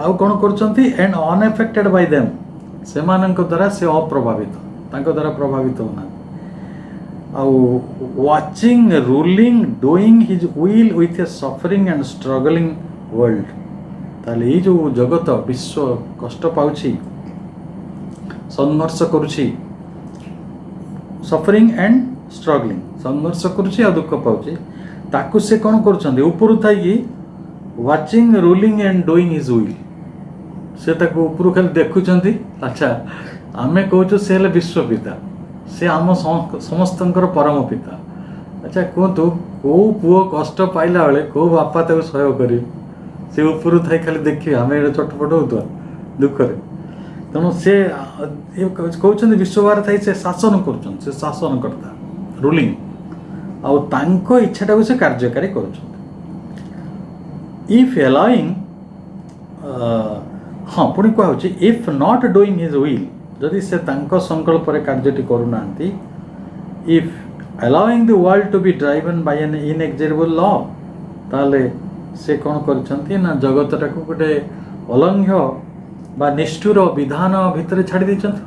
ଆଉ କ'ଣ କରୁଛନ୍ତି? ଆଣ୍ଡ ଅନଏଫେକ୍ଟେଡ୍ ବାଇ ଦେମ୍, ସେମାନଙ୍କ ଦ୍ୱାରା ସେ ଅପ୍ରଭାବିତ, ତାଙ୍କ ଦ୍ୱାରା ପ୍ରଭାବିତ ହେଉନାହାନ୍ତି। ଆଉ watching, ruling, doing his will with a suffering and struggling world. ତାହେଲେ ଏଇ ଯେଉଁ ଜଗତ ବିଶ୍ୱ କଷ୍ଟ ପାଉଛି, ସଂଘର୍ଷ କରୁଛି, ସଫରିଂ ଆଣ୍ଡ ଷ୍ଟ୍ରଗଲିଂ, ସଂଘର୍ଷ କରୁଛି ଆଉ ଦୁଃଖ ପାଉଛି, ତାକୁ ସେ କ'ଣ କରୁଛନ୍ତି ଉପରୁ ଥାଇକି watching ruling and doing his will, ସେ ତାକୁ ଉପରୁ ଖାଲି ଦେଖୁଛନ୍ତି। ଆଚ୍ଛା, ଆମେ କହୁଛୁ ସେ ହେଲେ ବିଶ୍ୱପିତା, ସେ ଆମ ସମସ୍ତଙ୍କର ପରମ ପିତା। ଆଚ୍ଛା କୁହନ୍ତୁ, କେଉଁ ପୁଅ କଷ୍ଟ ପାଇଲା ବେଳେ କେଉଁ ବାପା ତାକୁ ସହ୍ୟ କରିବେ? ସେ ଉପରୁ ଥାଇ ଖାଲି ଦେଖିବେ, ଆମେ ଏଇଟା ଛଟପଟ ହେଉଥିବା ଦୁଃଖରେ। ତେଣୁ ସେ କହୁଛନ୍ତି ବିଶ୍ୱଭାର ଥାଇ ସେ ଶାସନ କରୁଛନ୍ତି, ସେ ଶାସନକର୍ତ୍ତା, ରୁଲିଂ, ଆଉ ତାଙ୍କ ଇଚ୍ଛାଟାକୁ ସେ କାର୍ଯ୍ୟକାରୀ କରୁଛନ୍ତି। ଇଫ୍ ଆଲାଉଇଂ, ହଁ ପୁଣି କୁହାହେଉଛି if not doing his will, ଯଦି ସେ ତାଙ୍କ ସଂକଳ୍ପରେ କାର୍ଯ୍ୟଟି କରୁନାହାନ୍ତି, if allowing the world to be driven by an inexorable ଲ, ତାହେଲେ ସେ କ'ଣ କରିଛନ୍ତି ନା ଜଗତଟାକୁ ଗୋଟେ ଅଲଙ୍ଘ୍ୟ ବା ନିଷ୍ଠୁର ବିଧାନ ଭିତରେ ଛାଡ଼ି ଦେଇଛନ୍ତି।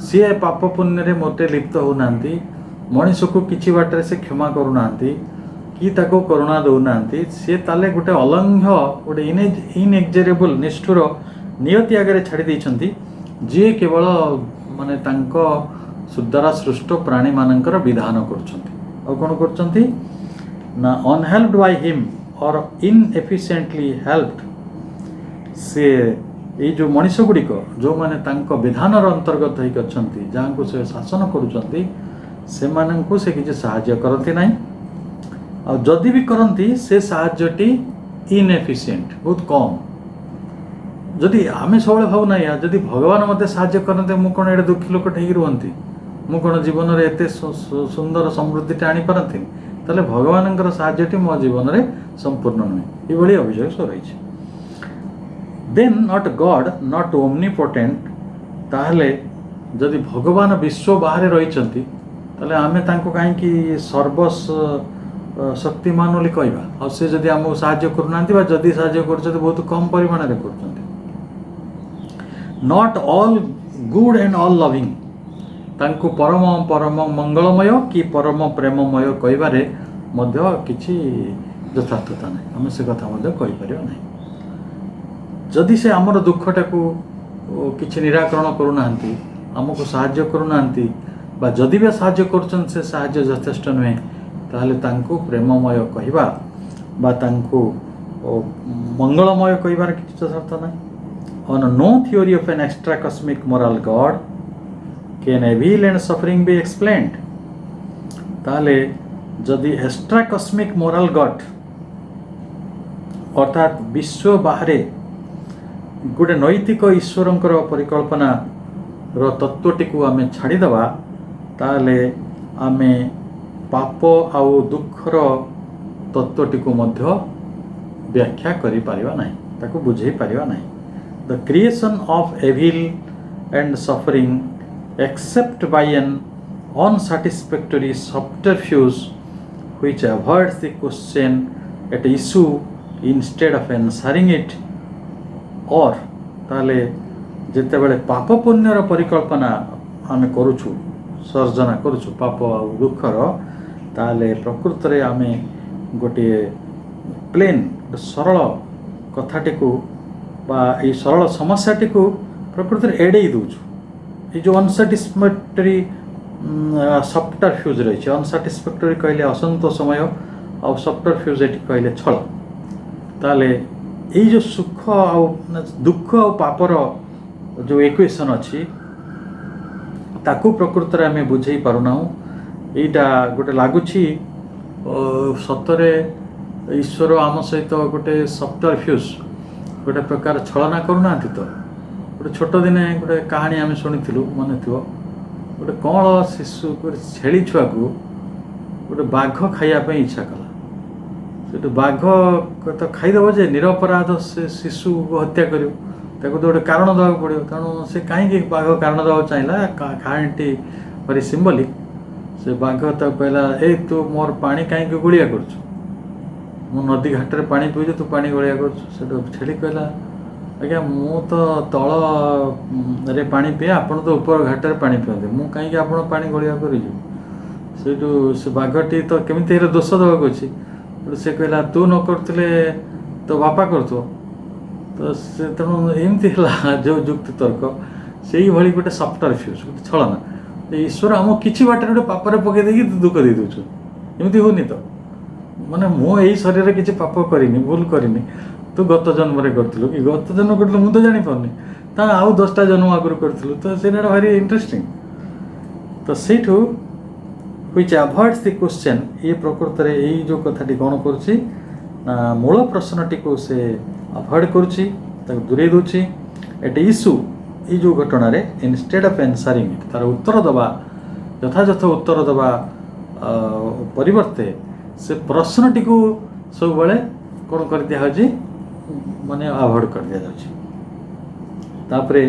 ସିଏ ପାପ ପୁଣ୍ୟରେ ମୋଟେ ଲିପ୍ତ ହେଉନାହାନ୍ତି, ମଣିଷକୁ କିଛି ବାଟରେ ସେ କ୍ଷମା କରୁନାହାନ୍ତି କି ତାକୁ କରୁଣା ଦେଉନାହାନ୍ତି। ସିଏ ତାହେଲେ ଗୋଟେ ଅଲଙ୍ଘ୍ୟ, ଗୋଟେ ଇନ୍ଏକ୍ଜିରେବଲ୍ ନିଷ୍ଠୁର ନିୟତି ଆଗରେ ଛାଡ଼ି ଦେଇଛନ୍ତି, ଯିଏ କେବଳ ମାନେ ତାଙ୍କ ଦ୍ୱାରା ସୃଷ୍ଟ ପ୍ରାଣୀମାନଙ୍କର ବିଧାନ କରୁଛନ୍ତି। ଆଉ କ'ଣ କରୁଛନ୍ତି ନା ଅନହେଲ୍ପଡ୍ ବାଇ ହିମ୍ ଅର୍ ଇନ୍ଏଫିସିଏଣ୍ଟଲି ହେଲ୍ପଡ୍, ସେ ଏଇ ଯେଉଁ ମଣିଷ ଗୁଡ଼ିକ ଯେଉଁମାନେ ତାଙ୍କ ବିଧାନର ଅନ୍ତର୍ଗତ ହେଇକି ଅଛନ୍ତି, ଯାହାଙ୍କୁ ସେ ଶାସନ କରୁଛନ୍ତି, ସେମାନଙ୍କୁ ସେ କିଛି ସାହାଯ୍ୟ କରନ୍ତି ନାହିଁ। ଆଉ ଯଦି ବି କରନ୍ତି ସେ ସାହାଯ୍ୟଟି ଇନ୍ଏଫିସିଏଣ୍ଟ, ବହୁତ କମ୍। ଯଦି ଆମେ ସବୁବେଳେ ଭାବୁ ନାହିଁ, ଯଦି ଭଗବାନ ମୋତେ ସାହାଯ୍ୟ କରନ୍ତେ ମୁଁ କ'ଣ ଏଇଟା ଦୁଃଖୀ ଲୋକଟେ ହେଇକି ରୁହନ୍ତି, ମୁଁ କ'ଣ ଜୀବନରେ ଏତେ ସୁନ୍ଦର ସମୃଦ୍ଧିଟା ଆଣିପାରନ୍ତିନି, ତାହେଲେ ଭଗବାନଙ୍କର ସାହାଯ୍ୟଟି ମୋ ଜୀବନରେ ସମ୍ପୂର୍ଣ୍ଣ ନୁହେଁ, ଏଭଳି ଅଭିଯୋଗ ସବୁ ରହିଛି। ଦେନ୍ ନଟ୍ ଗଡ୍ ନଟ୍ ଓମ୍ନିପୋଟେଣ୍ଟ, ତାହେଲେ ଯଦି ଭଗବାନ ବିଶ୍ୱ ବାହାରେ ରହିଛନ୍ତି, ତାହେଲେ ଆମେ ତାଙ୍କୁ କାହିଁକି ଶକ୍ତିମାନ ବୋଲି କହିବା? ଆଉ ସେ ଯଦି ଆମକୁ ସାହାଯ୍ୟ କରୁନାହାନ୍ତି, ବା ଯଦି ସାହାଯ୍ୟ କରୁଛନ୍ତି ବହୁତ କମ୍ ପରିମାଣରେ କରୁଛନ୍ତି। Not all good and all loving, ତାଙ୍କୁ ପରମ ମଙ୍ଗଳମୟ କି ପରମ ପ୍ରେମମୟ କହିବାରେ ମଧ୍ୟ କିଛି ଯଥାର୍ଥତା ନାହିଁ, ଆମେ ସେ କଥା ମଧ୍ୟ କହିପାରିବା ନାହିଁ। ଯଦି ସେ ଆମର ଦୁଃଖଟାକୁ କିଛି ନିରାକରଣ କରୁନାହାନ୍ତି, ଆମକୁ ସାହାଯ୍ୟ କରୁନାହାନ୍ତି, ବା ଯଦି ବି ସାହାଯ୍ୟ କରୁଛନ୍ତି ସେ ସାହାଯ୍ୟ ଯଥେଷ୍ଟ ନୁହେଁ, ତାହେଲେ ତାଙ୍କୁ ପ୍ରେମମୟ କହିବା ବା ତାଙ୍କୁ ମଙ୍ଗଳମୟ କହିବାର କିଛି ଯଥାର୍ଥ ନାହିଁ। On no theory of an extra cosmic moral God can evil and suffering be explained, ତାହେଲେ ଯଦି ଏକ୍ସଟ୍ରା କସ୍ମିକ୍ ମୋରାଲ ଗଡ୍ ଅର୍ଥାତ୍ ବିଶ୍ୱ ବାହାରେ ଗୋଟେ ନୈତିକ ଈଶ୍ୱରଙ୍କର ପରିକଳ୍ପନାର ତତ୍ତ୍ୱଟିକୁ ଆମେ ଛାଡ଼ିଦେବା, ତାହେଲେ ଆମେ ପାପ ଆଉ ଦୁଃଖର ତତ୍ତ୍ୱଟିକୁ ମଧ୍ୟ ବ୍ୟାଖ୍ୟା କରିପାରିବା ନାହିଁ, ତାକୁ ବୁଝେଇ ପାରିବା ନାହିଁ। The creation of evil and suffering except by an unsatisfactory subterfuge which avoids the question at issue instead of answering it, or ତାହେଲେ ଯେତେବେଳେ ପାପ ପୁଣ୍ୟର ପରିକଳ୍ପନା ଆମେ କରୁଛୁ, ସର୍ଜନା କରୁଛୁ ପାପ ଆଉ ଦୁଃଖର, ତାହେଲେ ପ୍ରକୃତରେ ଆମେ ଗୋଟିଏ ପ୍ଲେନ୍ ସରଳ କଥାଟିକୁ ବା ଏଇ ସରଳ ସମସ୍ୟାଟିକୁ ପ୍ରକୃତରେ ଏଡ଼େଇ ଦେଉଛୁ। ଏଇ ଯେଉଁ ଅନସାଟିସ୍ଫାକ୍ଟୋରୀ ସବଟରଫ୍ୟୁଜ୍ ରହିଛି, ଅନସାଟିସ୍ଫାକ୍ଟୋରୀ କହିଲେ ଅସନ୍ତୋଷମୟ, ଆଉ ସବଟରଫ୍ୟୁଜ୍ ଏଠି କହିଲେ ଛଳ। ତାହେଲେ ଏଇ ଯେଉଁ ସୁଖ ଆଉ ଦୁଃଖ ଆଉ ପାପର ଯେଉଁ ଇକ୍ୱେସନ୍ ଅଛି, ତାକୁ ପ୍ରକୃତରେ ଆମେ ବୁଝେଇ ପାରୁନାହୁଁ। ଏଇଟା ଗୋଟେ ଲାଗୁଛି ସତରେ ଈଶ୍ୱର ଆମ ସହିତ ଗୋଟେ ସବଟରଫ୍ୟୁଜ୍, ଗୋଟେ ପ୍ରକାର ଛଳନା କରୁନାହାନ୍ତି ତ। ଗୋଟେ ଛୋଟ ଦିନେ ଗୋଟେ କାହାଣୀ ଆମେ ଶୁଣିଥିଲୁ, ମନେ ଥିବ, ଗୋଟେ କଅଁଳ ଶିଶୁ, ଗୋଟେ ଛେଳି ଛୁଆକୁ ଗୋଟେ ବାଘ ଖାଇବା ପାଇଁ ଇଚ୍ଛା କଲା। ସେଠୁ ବାଘ ତ ଖାଇଦେବ ଯେ ନିରପରାଧ ସେ ଶିଶୁକୁ ହତ୍ୟା କରିବ, ତାକୁ ତ ଗୋଟେ କାରଣ ଦେବାକୁ ପଡ଼ିବ। ତେଣୁ ସେ କାହିଁକି ବାଘ କାରଣ ଦେବାକୁ ଚାହିଁଲା, କାହାଣୀଟି ଭାରି ସିମ୍ବଲିକ୍। ସେ ବାଘ ତାକୁ କହିଲା, ତୁ ମୋର ପାଣି କାହିଁକି ଗୋଳିଆ କରୁଛୁ, ମୁଁ ନଦୀ ଘାଟରେ ପାଣି ପିଉଛି, ତୁ ପାଣି ଗୋଳିଆ କରୁଛୁ। ସେଠୁ ଛେଳି କହିଲା, ଆଜ୍ଞା ମୁଁ ତ ତଳରେ ପାଣି ପିଏ, ଆପଣ ତ ଉପର ଘାଟରେ ପାଣି ପିଅନ୍ତି, ମୁଁ କାହିଁକି ଆପଣ ପାଣି ଗୋଳିଆ କରିଯିବୁ। ସେଇଠୁ ସେ ବାଘଟି ତ କେମିତି ହେଲେ ଦୋଷ ଦେବାକୁ ଅଛି। ସେ କହିଲା, ତୁ ନ କରୁଥିଲେ ତୋ ବାପା କରୁଥିବ। ତ ସେ ତେଣୁ ଏମିତି ହେଲା ଯେଉଁ ଯୁକ୍ତି ତର୍କ, ସେଇଭଳି ଗୋଟେ ସବଟରଫ୍ୟୁଜ୍, ଗୋଟେ ଛଳନା। ईश्वर आम कि बाटर गोटे पापर पकई देकी दुख दे दूँ एमती होनी तो माने मो यही शरीर किसी पाप करिनी भूल करिनी तू गत जन्म करूँ कि गत जन्म कर मुझे तो जापारनी ता आउ 10टा जन्म आगुरी करूँ तो से भारी इंटरेस्टिंग तो सहीठू व्हिच अवॉइड्स द क्वेश्चन ये प्रकृत में यही जो कथाटी कौन करुच्ची मूल प्रश्नटी को से अवॉइड करुच्ची दूरे दूची एट इश्यू ये जो घटना इनस्टेड ऑफ एंसरिंग तार उत्तर दबा यथायथ उत्तर दबा परिवर्ते से प्रश्नटी को सब बेले कौन कर दिया होची माने अवॉइड कर दिया जाउची तापरे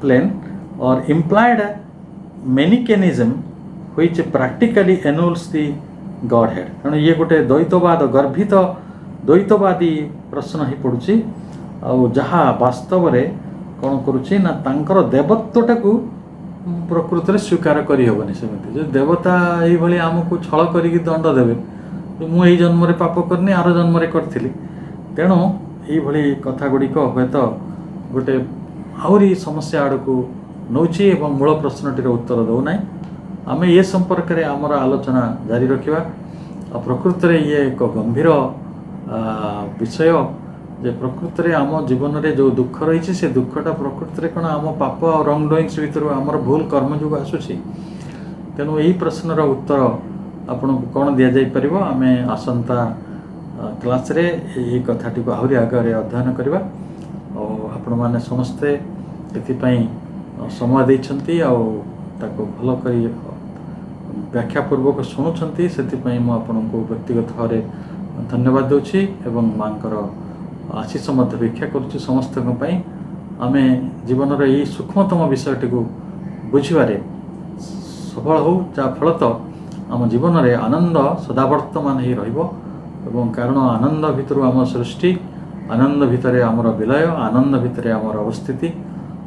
plain or implied Manichaeism which practically annuls the godhead कारण ये गोटे द्वैतवाद गर्भित द्वैतवादी प्रश्न ही पड़ुची आउ जहाँ वास्तव में कौन करुच्ची ना तांकर देवत्वटा को प्रकृत में स्वीकार करहबनी सेमती जो देवता ये आमको छल करिकी दंड देवे मुझे जन्म पाप करनी आर जन्म करी तेणु ये कथा गुड़िक हे तो गोटे आहरी समस्या आड़ को नौची एवं मूल प्रश्नटीर उत्तर दौना आम ये संपर्क में आमर आलोचना जारी रखा प्रकृत में ये एक गंभीर विषय जे प्रकृत में आम जीवन में जो दुख रही से दुखटा प्रकृत में कौन आम पाप और रंग डुईंग्स भितर आमर भूल कर्म जो आसूसी तेणु यही प्रश्नर उत्तर आपन को कौन दि जापर आम आसंता क्लास रे ये कथाटी को आहरी आगे अध्ययन करवा और आपण मैंने समस्ते ये समय देइछंती ताको भल करी व्याख्यापूर्वक शुणुंट से आपको व्यक्तिगत भाव धन्यवाद दूची एवं मांकर आशीष मध्य भिक्षा करुच्ची समस्त आम जीवन यही सूक्ष्मतम विषयटी को बुझे सफल हो जहाँ फलत आम जीवन में आनंद सदावर्तमान ही रहिबो कारण आनंद भितर आम सृष्टि आनंद भितर आमर विलय आनंद भितर आमर अवस्थिति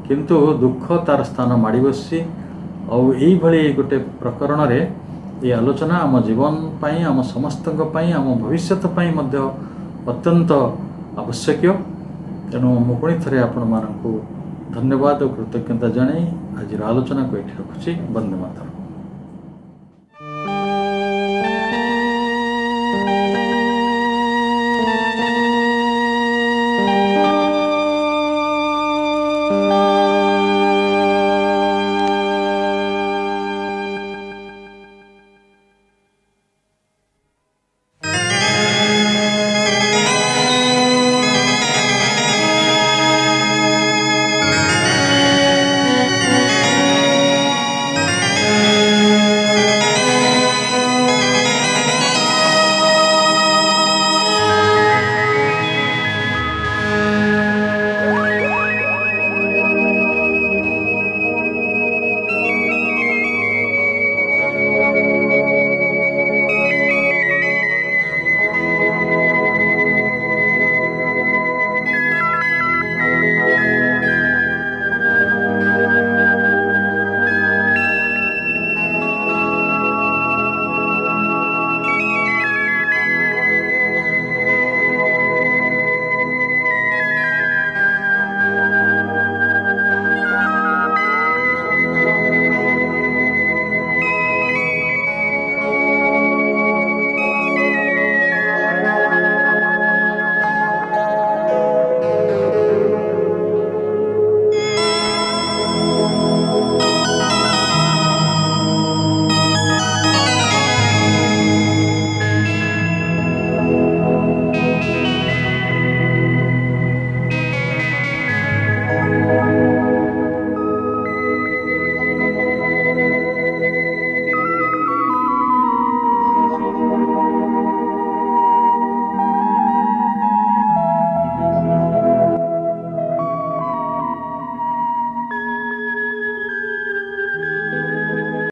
किंतु दुख तार स्थान माड़ी बसी और यही गोटे प्रकरण रे ये आलोचना आम जीवन पाई आम समस्त आम भविष्यत पाई मध्य अत्यंत आवश्यक तेणु मु पुणी थे आपण मानक धन्यवाद और कृतज्ञता जनाई आज आलोचना को ये रखुची। वंदे मातरम।